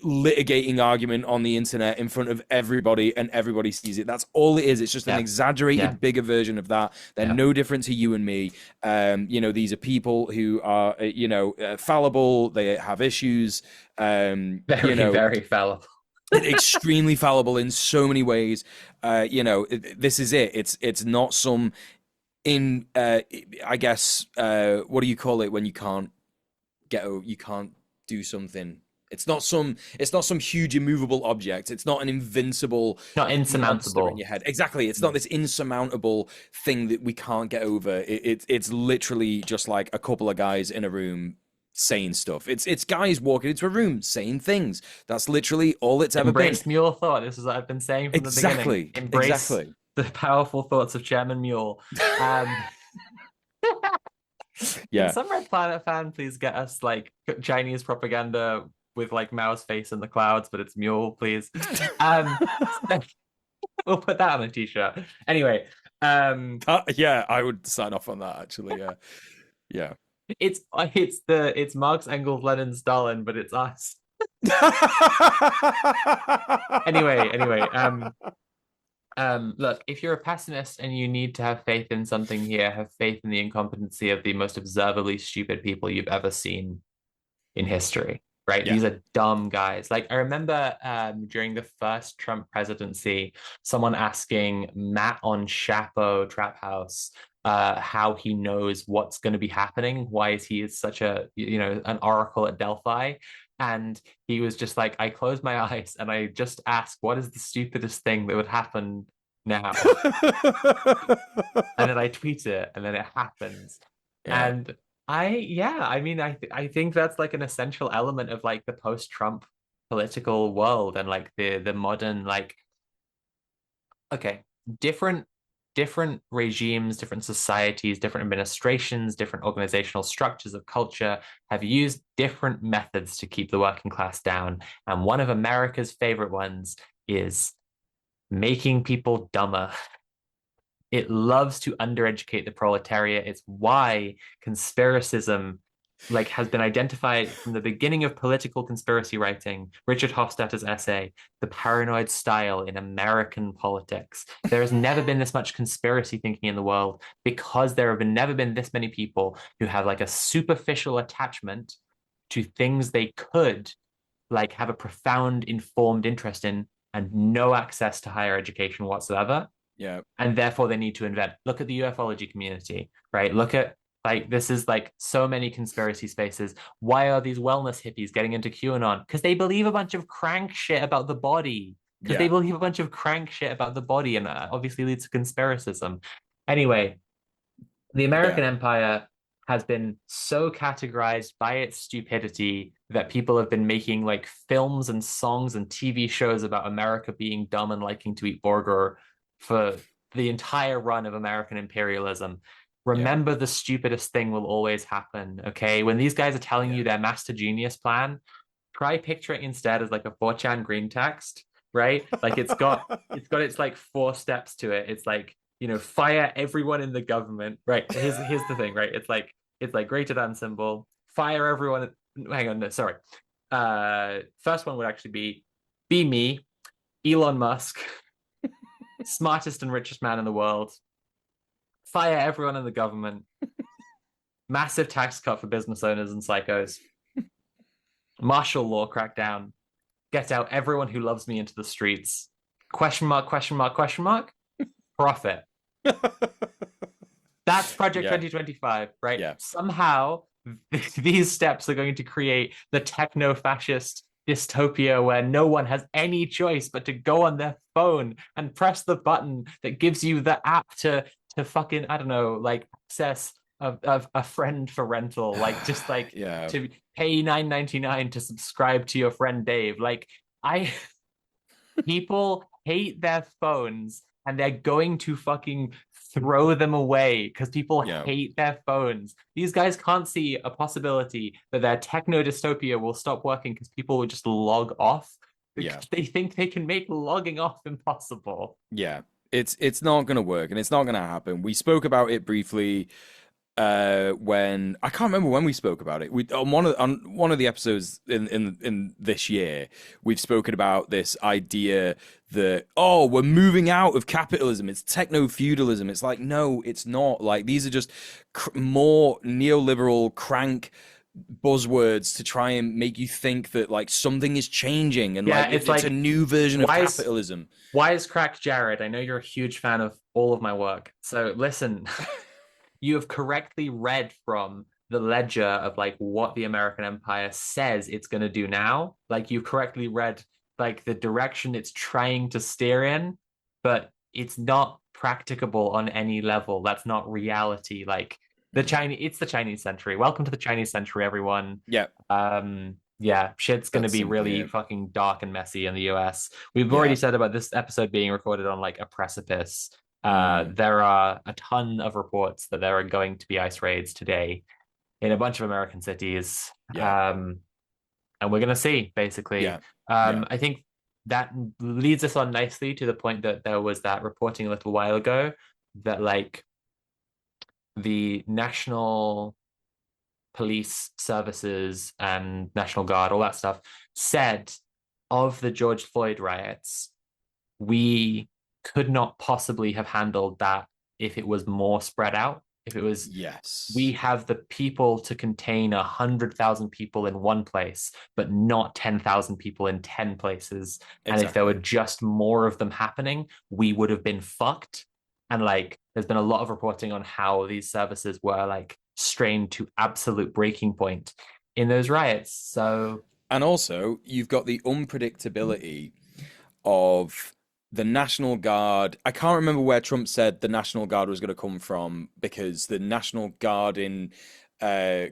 litigating argument on the internet in front of everybody and everybody sees it. That's all it is. It's just an Yeah, yeah, exaggerated bigger version of that. They're yeah. no different to you and me. These are people who are fallible. They have issues. Very, very fallible. Extremely fallible in so many ways. This is it. It's not some in I guess what do you call it when you can't do something. It's not some huge immovable object. It's not an invincible Not monster in insurmountable. your head. Exactly. It's not this insurmountable thing that we can't get over. It's literally just like a couple of guys in a room saying stuff. It's guys walking into a room saying things. That's literally all it's ever been. Embrace mule thought. This is what I've been saying from the beginning. Exactly. Embrace Exactly. the powerful thoughts of Chairman Mule. Um, can Yeah. some Red Planet fan please get us like Chinese propaganda with like Mao's face in the clouds, but it's Mule, please. Um, we'll put that on a t-shirt. Anyway, Yeah, I would sign off on that actually. Yeah. Yeah. it's Marx, Engels, Lenin, Stalin, but it's us. Anyway, look, if you're a pessimist and you need to have faith in something here, have faith in the incompetency of the most observably stupid people you've ever seen in history, right? Yeah. These are dumb guys. Like I remember during the first Trump presidency, someone asking Matt on Chapo Trap House how he knows what's going to be happening. Why is he such an oracle at Delphi? And he was just like, I close my eyes and I just ask, what is the stupidest thing that would happen now? And then I tweet it and then it happens. Yeah. And I mean, I think that's like an essential element of like the post-Trump political world and like the modern like okay, different different regimes, different societies, different administrations, different organizational structures of culture have used different methods to keep the working class down. And one of America's favorite ones is making people dumber. It loves to undereducate the proletariat. It's why conspiracism like has been identified from the beginning of political conspiracy writing, Richard Hofstadter's essay, The Paranoid Style in American Politics. There has never been this much conspiracy thinking in the world because there have never been this many people who have like a superficial attachment to things they could like have a profound informed interest in and no access to higher education whatsoever, Yeah. and therefore they need to invent. Look at the ufology community, right? Look at like this is like so many conspiracy spaces. Why are these wellness hippies getting into QAnon? Because they believe a bunch of crank shit about the body. Because they Yeah. believe a bunch of crank shit about the body, and obviously leads to conspiracism. Anyway, the Yeah. American empire has been so categorized by its stupidity that people have been making like films and songs and TV shows about America being dumb and liking to eat burger for the entire run of American imperialism. Yeah. Remember, the stupidest thing will always happen, okay? When these guys are telling Yeah. you their master genius plan, try picturing instead as like a 4chan green text, right? Like it's got its like four steps to it. It's like, fire everyone in the government, right? Here's the thing, right? It's like greater than symbol, fire everyone. Hang on, no, sorry. First one would actually be me, Elon Musk, smartest and richest man in the world. Fire everyone in the government. Massive tax cut for business owners and psychos. Martial law crackdown. Get out everyone who loves me into the streets. Question mark, question mark, question mark. Profit. That's Project Yeah. 2025, right? Yeah. Somehow, these steps are going to create the techno fascist dystopia where no one has any choice but to go on their phone and press the button that gives you the app to fucking, I don't know, like access a friend for rental, like just like Yeah. to pay 9.99 to subscribe to your friend Dave. Like I people hate their phones and they're going to fucking throw them away because people Yeah. hate their phones. These guys can't see a possibility that their techno dystopia will stop working because people will just log off Yeah. because they think they can make logging off impossible. Yeah. It's not gonna work and it's not gonna happen. We spoke about it briefly when I can't remember when we spoke about it. We on one of the episodes in this year, we've spoken about this idea that we're moving out of capitalism. It's techno feudalism. It's like no, it's not. Like these are just more neoliberal crank buzzwords to try and make you think that like something is changing and Yeah, like it's it's a like new version of why is capitalism. Wisecrack Jared. I know you're a huge fan of all of my work. So listen, you have correctly read from the ledger of like what the American empire says it's going to do now. Like you correctly read like the direction it's trying to steer in, but it's not practicable on any level. That's not reality. Like it's the Chinese century. Welcome to the Chinese century, everyone. Yeah, Yeah, shit's gonna that's be simply really it. fucking dark and messy in the US. We've already Yeah. said about this episode being recorded on like a precipice. Mm, There are a ton of reports that there are going to be ice raids today in a bunch of American cities. yeah. And we're gonna see, basically. Yeah. Yeah. I think that leads us on nicely to the point that there was that reporting a little while ago that like the national police services and National Guard, all that stuff, said of the George Floyd riots, we could not possibly have handled that if it was more spread out. If it was, we Yes. have the people to contain 100,000 people in one place, but not 10,000 people in 10 places. And if there were Exactly. just more of them happening, we would have been fucked. And like, there's been a lot of reporting on how these services were like strained to absolute breaking point in those riots. So, And also, you've got the unpredictability of the National Guard. I can't remember where Trump said the National Guard was going to come from because the National Guard in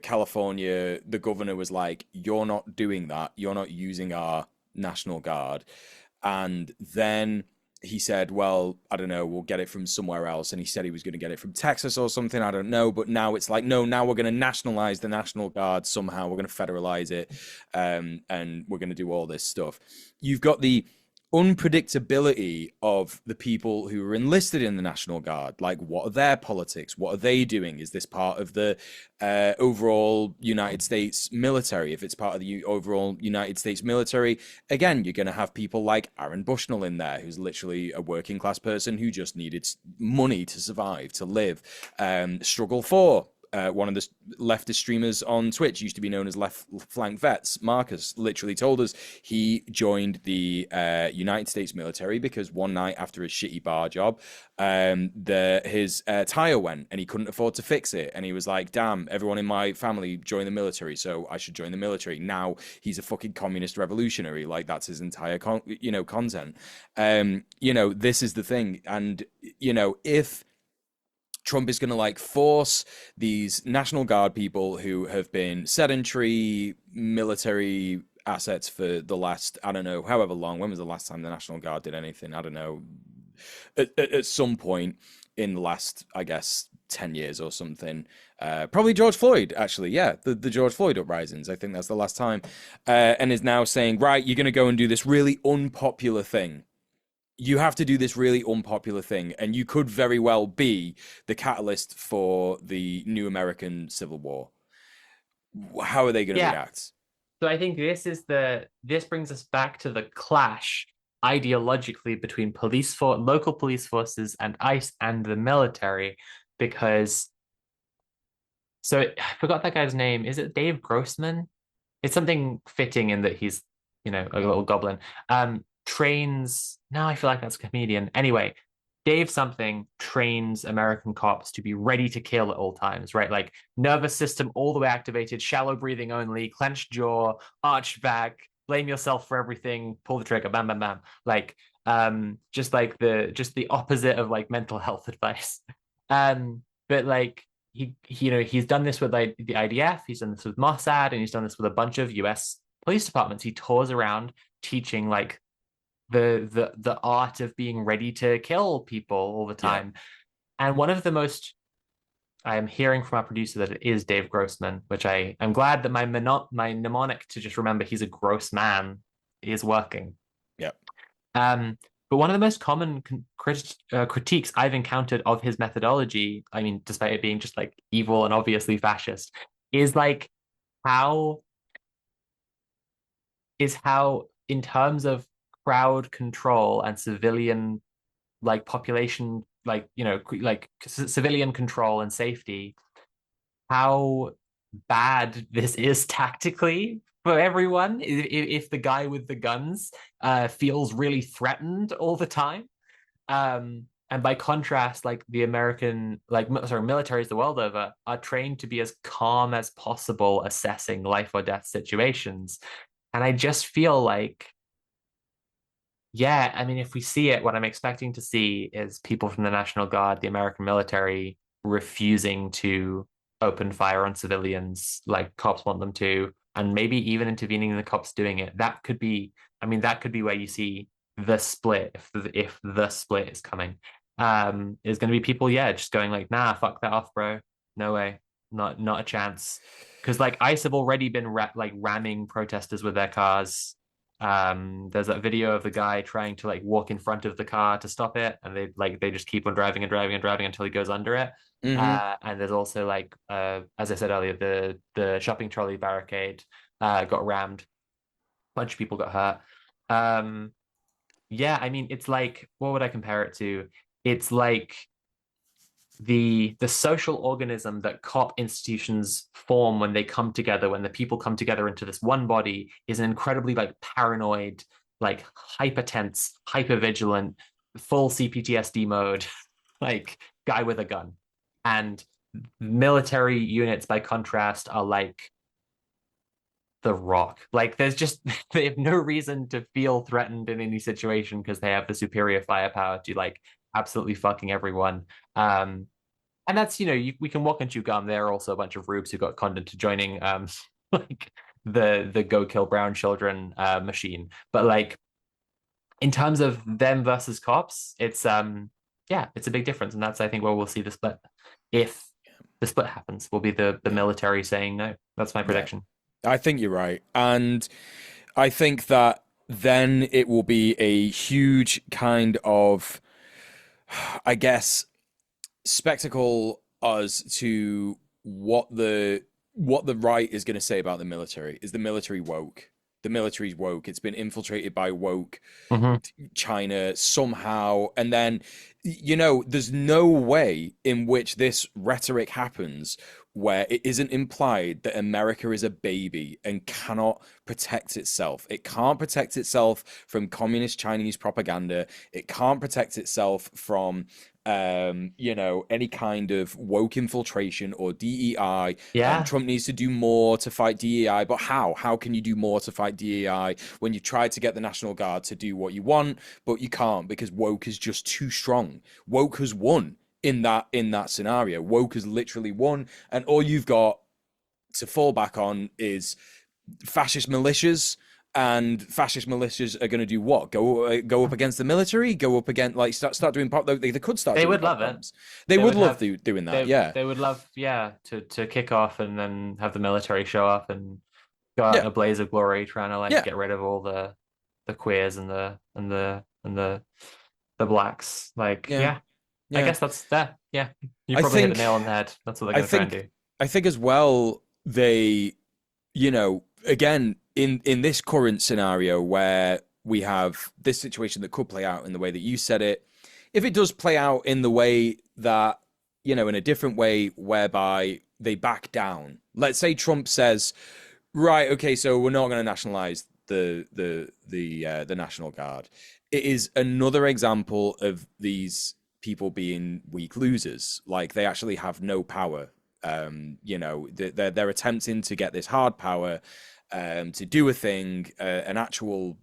California, the governor was like, "You're not doing that. You're not using our National Guard." And then he said, "Well, I don't know. We'll get it from somewhere else." And he said he was going to get it from Texas or something. I don't know. But now it's like, no. Now we're going to nationalize the National Guard somehow. We're going to federalize it, and we're going to do all this stuff. You've got the unpredictability of the people who are enlisted in the National Guard. Like, what are their politics? What are they doing? Is this part of the overall United States military? If it's part of the overall United States military, again, you're going to have people like Aaron Bushnell in there, who's literally a working class person who just needed money to survive, to live. Struggle for one of the leftist streamers on Twitch, used to be known as Left Flank Vets, Marcus, literally told us he joined the United States military because one night after his shitty bar job, his tire went and he couldn't afford to fix it. And he was like, damn, everyone in my family joined the military, so I should join the military. Now he's a fucking communist revolutionary. Like, that's his entire content. This is the thing. And, if Trump is going to like force these National Guard people who have been sedentary military assets for the last, I don't know, however long. When was the last time the National Guard did anything? I don't know. At some point in the last, I guess, 10 years or something. Probably George Floyd, actually. Yeah, the George Floyd uprisings. I think that's the last time. And is now saying, right, you're going to go and do this really unpopular thing. You have to do this really unpopular thing, and you could very well be the catalyst for the new American Civil War. How are they going to react? So I think this brings us back to the clash ideologically between local police forces and ICE and the military, because I forgot that guy's name. Is it Dave Grossman? It's something fitting in that he's, a little goblin. Trains. Now I feel like that's a comedian. Anyway, Dave something trains American cops to be ready to kill at all times, right? Like nervous system all the way activated, shallow breathing only, clenched jaw, arched back, blame yourself for everything, pull the trigger, bam, bam, bam. Like, just the opposite of like mental health advice. But like he's done this with like the IDF, he's done this with Mossad, and he's done this with a bunch of US police departments. He tours around teaching like the art of being ready to kill people all the time. Yeah. And one of the most, I am hearing from our producer that it is Dave Grossman, which I'm glad that my mnemonic to just remember he's a gross man is working. Yeah. But one of the most common critiques I've encountered of his methodology, I mean, despite it being just like evil and obviously fascist, is like how in terms of crowd control and civilian like population civilian control and safety, how bad this is tactically for everyone if the guy with the guns feels really threatened all the time. And by contrast, like the American militaries the world over are trained to be as calm as possible assessing life or death situations. And I just feel like, yeah, I mean, if we see it, what I'm expecting to see is people from the National Guard, the American military, refusing to open fire on civilians like cops want them to, and maybe even intervening in the cops doing it. That could be where you see the split, if the split is coming. Is going to be people, just going like, nah, fuck that off, bro. No way, not a chance. Because like ICE have already been ramming protesters with their cars. There's that video of the guy trying to like walk in front of the car to stop it, and they just keep on driving and driving and driving until he goes under it. Mm-hmm. And there's also like as I said earlier, the shopping trolley barricade got rammed. A bunch of people got hurt. I mean, it's like, what would I compare it to? It's like the social organism that cop institutions form when they come together, when the people come together into this one body, is an incredibly like paranoid, like hyper tense, hyper vigilant, full CPTSD mode, like guy with a gun. And military units, by contrast, are like the Rock. Like they have no reason to feel threatened in any situation because they have the superior firepower to like absolutely fucking everyone. And that's, we can walk and chew gum. There are also a bunch of rubes who got conned into joining like the Go Kill Brown Children machine. But like in terms of them versus cops, it's it's a big difference. And that's, I think, where we'll see the split. If the split happens, will be the military saying no. That's my prediction. I think you're right. And I think that then it will be a huge kind of, I guess, spectacle as to what the right is going to say about the military. Is the military woke? The military's woke. It's been infiltrated by woke Hmm. China somehow. And then, there's no way in which this rhetoric happens where it isn't implied that America is a baby and cannot protect itself. It can't protect itself from communist Chinese propaganda. It can't protect itself from any kind of woke infiltration or DEI. Yeah. Trump needs to do more to fight DEI, but how? How can you do more to fight DEI when you try to get the National Guard to do what you want, but you can't because woke is just too strong. Woke has won in that scenario. Woke has literally won, and all you've got to fall back on is fascist militias. And fascist militias are going to do what? Go up against the military? Go up against start doing pop? They could start They doing would love it. pogroms. They They would would love have doing that. they Yeah, they would love, yeah, to kick off and then have the military show up and go out in yeah, a blaze of glory trying to like yeah, get rid of all the queers and the blacks. Like, yeah, yeah, I yeah. guess that's that. Yeah. You I probably hit the think, nail on the head. That's what they're I gonna try and think, do. I think as well. Again, in this current scenario where we have this situation that could play out in the way that you said it, if it does play out in the way that, in a different way whereby they back down. Let's say Trump says, right, okay, so we're not going to nationalize the National Guard. It is another example of these people being weak losers. Like they actually have no power. They're attempting to get this hard power, to do a thing, an actual,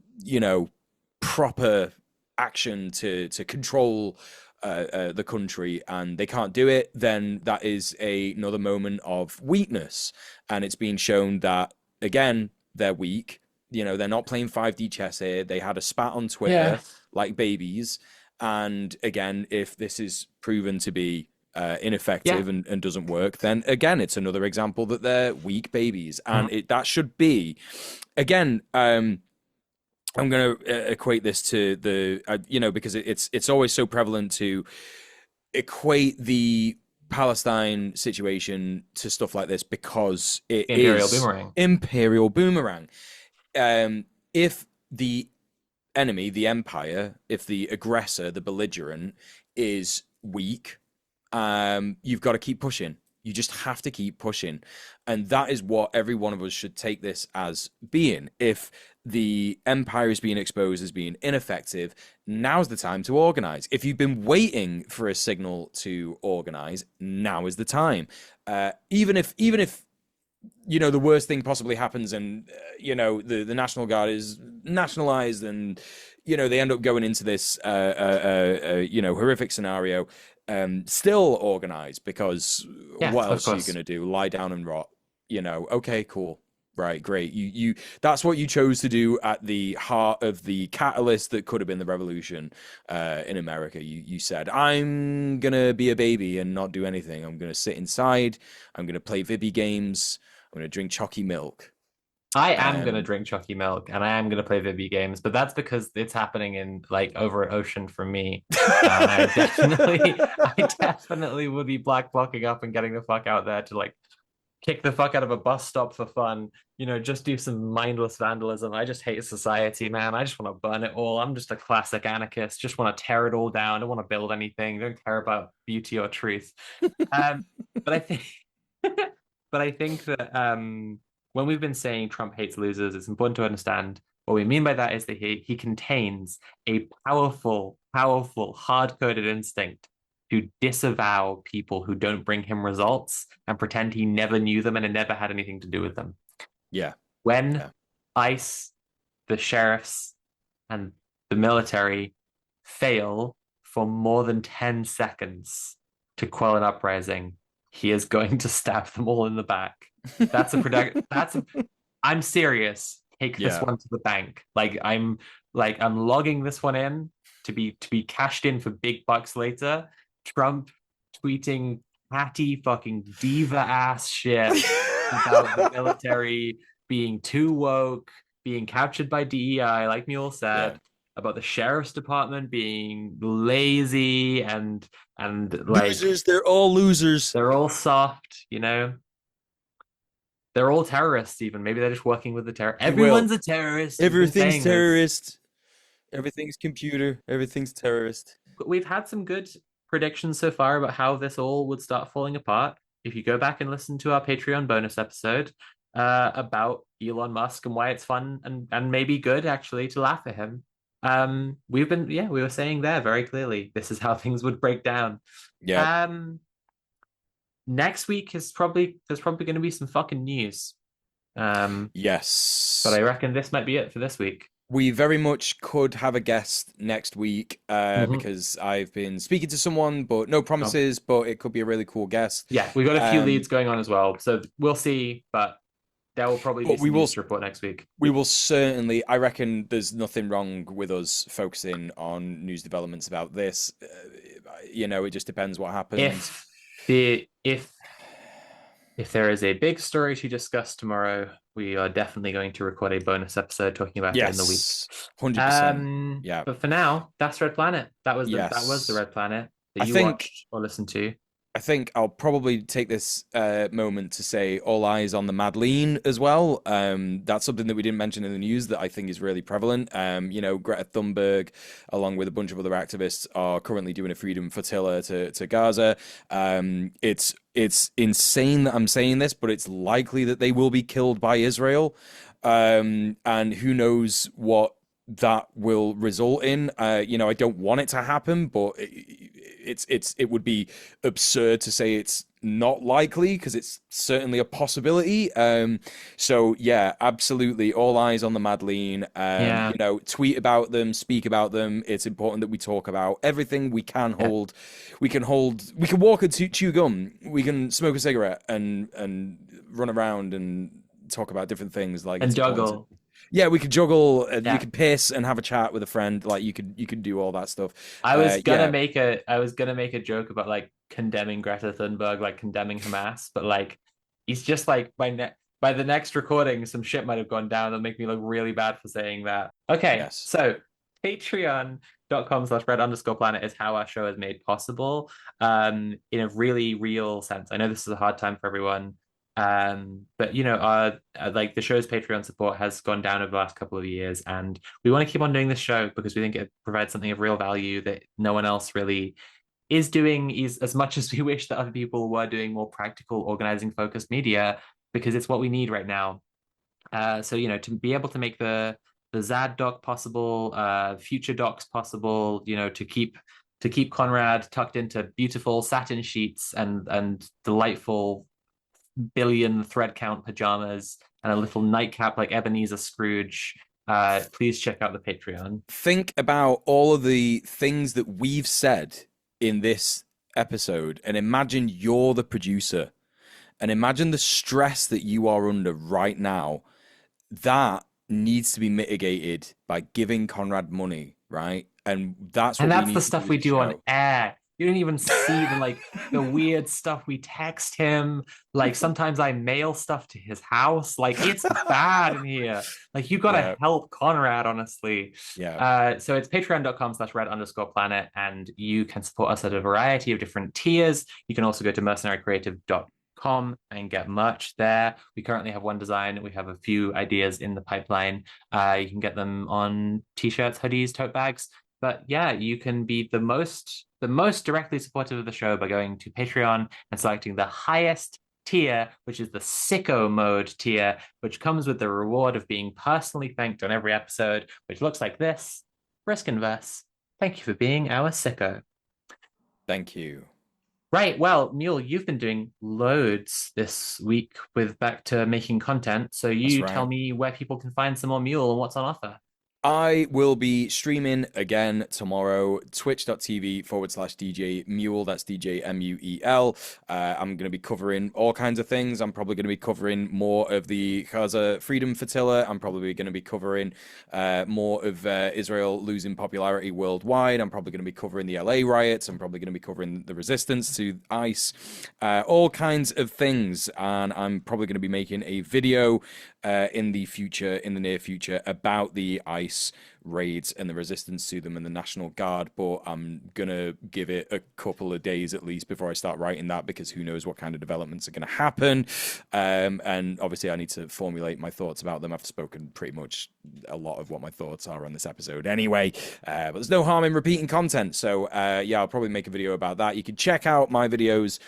proper action to control the country, and they can't do it. Then that is another moment of weakness, and it's been shown that again they're weak. They're not playing 5D chess here. They had a spat on Yeah. Twitter like babies, and again, if this is proven to be Yeah. ineffective and doesn't work, then again, it's another example that they're weak babies, Mhm. and that should be, again. I'm going to equate this to because it's always so prevalent to equate the Palestine situation to stuff like this because it The Imperial is Boomerang. imperial boomerang. If the enemy, the empire, if the aggressor, the belligerent, is weak, you've got to keep pushing. You just have to keep pushing. And that is what every one of us should take this as being. If the empire is being exposed as being ineffective, now's the time to organize. If you've been waiting for a signal to organize, now is the time. Even if the worst thing possibly happens and the National Guard is nationalized and they end up going into this horrific scenario, still organize, because what Yes, of else are you course. going to do, lie down and rot? Okay, cool, right, great. You that's what you chose to do at the heart of the catalyst that could have been the revolution in America. You said, I'm gonna be a baby and not do anything. I'm gonna sit inside. I'm gonna play Vibby games. I'm gonna drink chalky milk. I am gonna Um, drink Chucky Milk and I am gonna play Vibi games, but that's because it's happening in like over an ocean from me. And I definitely, I definitely would be black blocking up and getting the fuck out there to like kick the fuck out of a bus stop for fun, just do some mindless vandalism. I just hate society, man. I just want to burn it all. I'm just a classic anarchist, just want to tear it all down. Don't want to build anything, don't care about beauty or truth. But I think but I think that when we've been saying Trump hates losers, it's important to understand what we mean by that is that he contains a powerful, powerful, hard-coded instinct to disavow people who don't bring him results and pretend he never knew them and it never had anything to do with them. yeah, When yeah, ICE, the sheriffs, and the military fail for more than 10 seconds to quell an uprising, he is going to stab them all in the back. That's a product. I'm serious. Take this yeah. one to the bank. I'm logging this one in to be cashed in for big bucks later. Trump tweeting catty fucking diva ass shit about the military being too woke, being captured by DEI, like Mule Yeah. said, about the sheriff's department being lazy and like Losers. They're all losers. they're all soft, they're all terrorists. Even maybe they're just working with the terror. Well, Everyone's a terrorist. We've been everything's saying this. terrorist. Everything's computer. Everything's terrorist. We've had some good predictions so far about how this all would start falling apart. If you go back and listen to our Patreon bonus episode about Elon Musk and why it's fun and maybe good actually to laugh at him. We were saying there very clearly this is how things would break down. Yeah. Um, Next week is there's probably going to be some fucking news. But Yes. I reckon this might be it for this week. We very much could have a guest next week Mhm. because I've been speaking to someone, but no Oh, promises, but it could be a really cool guest. yeah, we got a few Um, leads going on as well, so we'll see. But there will probably be but we some will news to report next week. we will certainly, I reckon there's nothing wrong with us focusing on news developments about this. It just depends what happens. If the if there is a big story to discuss tomorrow, we are definitely going to record a bonus episode talking about it in the week. Yes, 100%. Yeah. But for now, that's Red Planet. That was the Yes. Red Planet I that you think watched or listened to. I think I'll probably take this moment to say all eyes on the Madeleine as well. That's something that we didn't mention in the news that I think is really prevalent. Greta Thunberg, along with a bunch of other activists, are currently doing a freedom flotilla to Gaza. It's insane that I'm saying this, but it's likely that they will be killed by Israel. And who knows what that will result in. I don't want it to happen, but it would be absurd to say it's not likely because it's certainly a possibility. So yeah, absolutely, all eyes on the Madeleine. Yeah, Tweet about them, speak about them. It's important that we talk about everything we can yeah. hold. We can walk and chew gum. We can smoke a cigarette and run around and talk about different things. Like And it's important to. juggle. Yeah, we could juggle. You Yeah. could piss and have a chat with a friend. Like you could do all that stuff. I was gonna Yeah, make a joke about like condemning Greta Thunberg, like condemning Hamas, but like he's just like by the next recording, some shit might have gone down and make me look really bad for saying that. Okay, yes, so patreon.com/red_planet is how our show is made possible. In a really real sense. I know this is a hard time for everyone. But our like the show's Patreon support has gone down over the last couple of years, and we want to keep on doing this show because we think it provides something of real value that no one else really is doing, is as much as we wish that other people were doing more practical, organizing focused media, because it's what we need right now. So to be able to make the Zad doc possible, future docs possible, to keep Conrad tucked into beautiful satin sheets and delightful billion thread count pajamas and a little nightcap like Ebenezer Scrooge, please check out the Patreon. think about all of the things that we've said in this episode, and imagine you're the producer, and imagine the stress that you are under right now. That needs to be mitigated by giving Conrad money, right? And that's And what we that's the need to do stuff with we the do on show. air. You don't even see the weird stuff we text him. Like sometimes I mail stuff to his house. Like it's bad in here. Like you gotta Yeah, help Conrad, honestly. yeah. So it's patreon.com/red_planet, and you can support us at a variety of different tiers. You can also go to mercenarycreative.com and get merch there. We currently have one design. We have a few ideas in the pipeline. You can get them on t-shirts, hoodies, tote bags. But yeah, you can be the most directly supportive of the show by going to Patreon and selecting the highest tier, which is the sicko mode tier, which comes with the reward of being personally thanked on every episode, which looks like this. Risk Inverse, thank you for being our sicko. Thank you. Right, well, Mule, you've been doing loads this week with back to making content. So That's you tell right. me where people can find some more Mule and what's on offer. I will be streaming again tomorrow, twitch.tv/DJ Mule. That's DJ Muel. I'm going to be covering all kinds of things. I'm probably going to be covering more of the Gaza Freedom Flotilla. I'm probably going to be covering more of Israel losing popularity worldwide. I'm probably going to be covering the LA riots. I'm probably going to be covering the resistance to ICE, all kinds of things. And I'm probably going to be making a video in the near future, about the ICE raids and the resistance to them and the National Guard. But I'm gonna give it a couple of days at least before I start writing that, because who knows what kind of developments are going to happen. And obviously I need to formulate my thoughts about them. I've spoken pretty much a lot of what my thoughts are on this episode anyway, but there's no harm in repeating content. So yeah, I'll probably make a video about that. You can check out my videos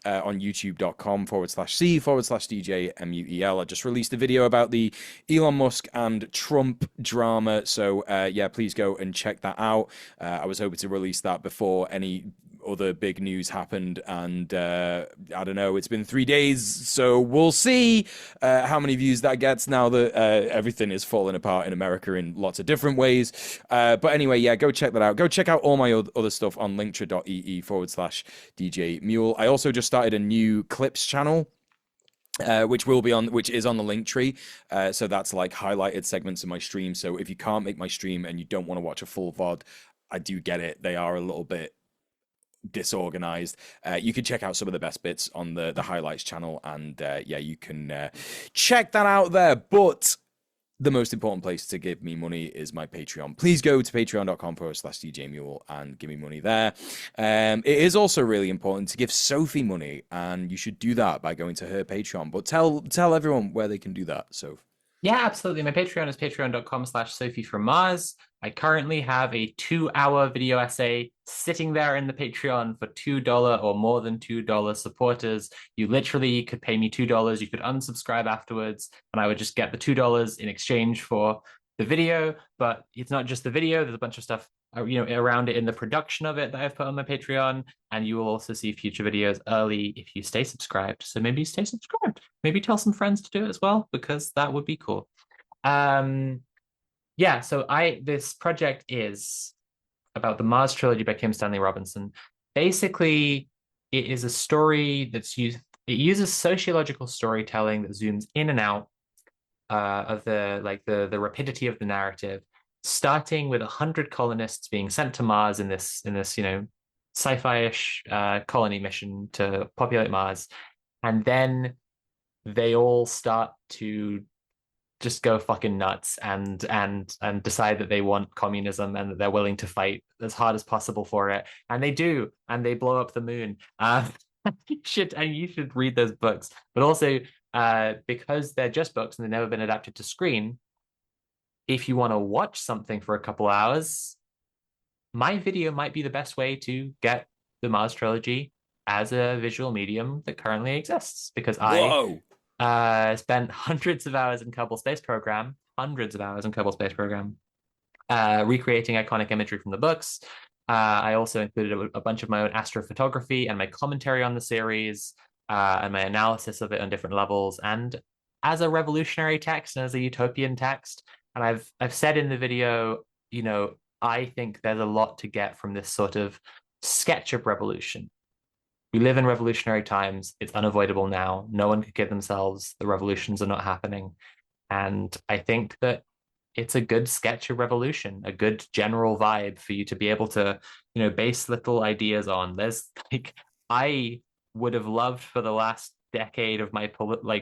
on youtube.com/c/DJ Muel. I just released a video about the Elon Musk and Trump drama. So yeah, please go and check that out. I was hoping to release that before any other big news happened, and I don't know, it's been 3 days, so we'll see how many views that gets now that everything is falling apart in America in lots of different ways. But anyway, yeah, go check that out. Go check out all my other stuff on linktree.ee/DJ Mule. I also just started a new clips channel, which is on the link tree. So that's like highlighted segments of my stream. So if you can't make my stream and you don't want to watch a full VOD, I do get it. They are a little bit disorganized. You can check out some of the best bits on the highlights channel, and yeah, you can check that out there. But the most important place to give me money is my Patreon. Please go to patreon.com/DJ Mule and give me money there. It is also really important to give Sophie money, and you should do that by going to her Patreon. But tell everyone where they can do that, Soph. Yeah, absolutely. My Patreon is patreon.com/Sophie from Mars. I currently have a 2-hour video essay sitting there in the Patreon for $2 or more than $2 supporters. You literally could pay me $2. You could unsubscribe afterwards, and I would just get the $2 in exchange for the video. But it's not just the video. There's a bunch of stuff around it in the production of it that I've put on my Patreon, and you will also see future videos early if you stay subscribed. So maybe stay subscribed. Maybe tell some friends to do it as well, because that would be cool. Yeah, so this project is about the Mars trilogy by Kim Stanley Robinson. Basically, it is a story it uses sociological storytelling that zooms in and out of the rapidity of the narrative, starting with 100 colonists being sent to Mars in this sci-fi-ish colony mission to populate Mars, and then they all start to just go fucking nuts and decide that they want communism and that they're willing to fight as hard as possible for it, and they do, and they blow up the moon. You should read those books, but also because they're just books and they've never been adapted to screen, if you want to watch something for a couple hours, my video might be the best way to get the Mars trilogy as a visual medium that currently exists, because Whoa. I spent hundreds of hours in Kerbal Space Program, recreating iconic imagery from the books. I also included a bunch of my own astrophotography and my commentary on the series, and my analysis of it on different levels, and as a revolutionary text and as a utopian text. And I've said in the video, I think there's a lot to get from this sort of sketch of revolution. We live in revolutionary times. It's unavoidable now. No one could kid themselves. The revolutions are not happening. And I think that it's a good sketch of revolution, a good general vibe for you to be able to, base little ideas on. I would have loved for the last decade of my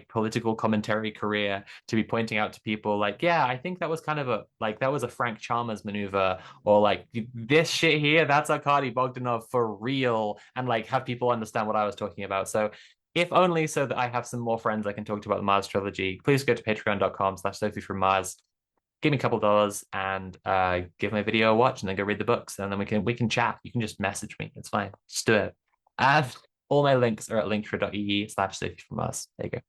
political commentary career to be pointing out to people yeah, I think that was kind of that was a Frank Chalmers maneuver, or this shit here, that's Arkady Bogdanov for real, and have people understand what I was talking about. So if only so that I have some more friends I can talk to about the Mars trilogy, please go to patreon.com/Sophie from Mars. Give me a couple dollars and give my video a watch, and then go read the books, and then we can chat. You can just message me. It's fine. Just do it. And all my links are at linktree.ee/Sophie from Mars. There you go.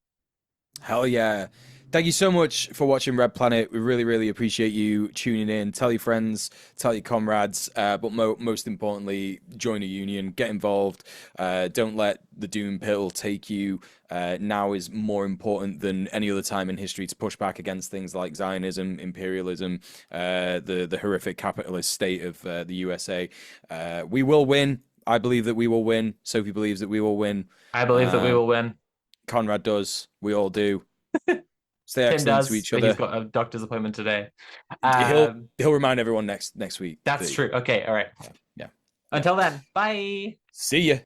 Hell yeah. Thank you so much for watching Red Planet. We really, really appreciate you tuning in. Tell your friends, tell your comrades, but most importantly, join a union, get involved. Don't let the doom pill take you. Now is more important than any other time in history to push back against things like Zionism, imperialism, the horrific capitalist state of the USA. We will win. I believe that we will win. Sophie believes that we will win. I believe that we will win. Conrad does. We all do. Stay Tim excellent to does, each but he's other. got a doctor's appointment today. He'll remind everyone next week. That's true. Okay, all right. Yeah. Until then, bye. See ya.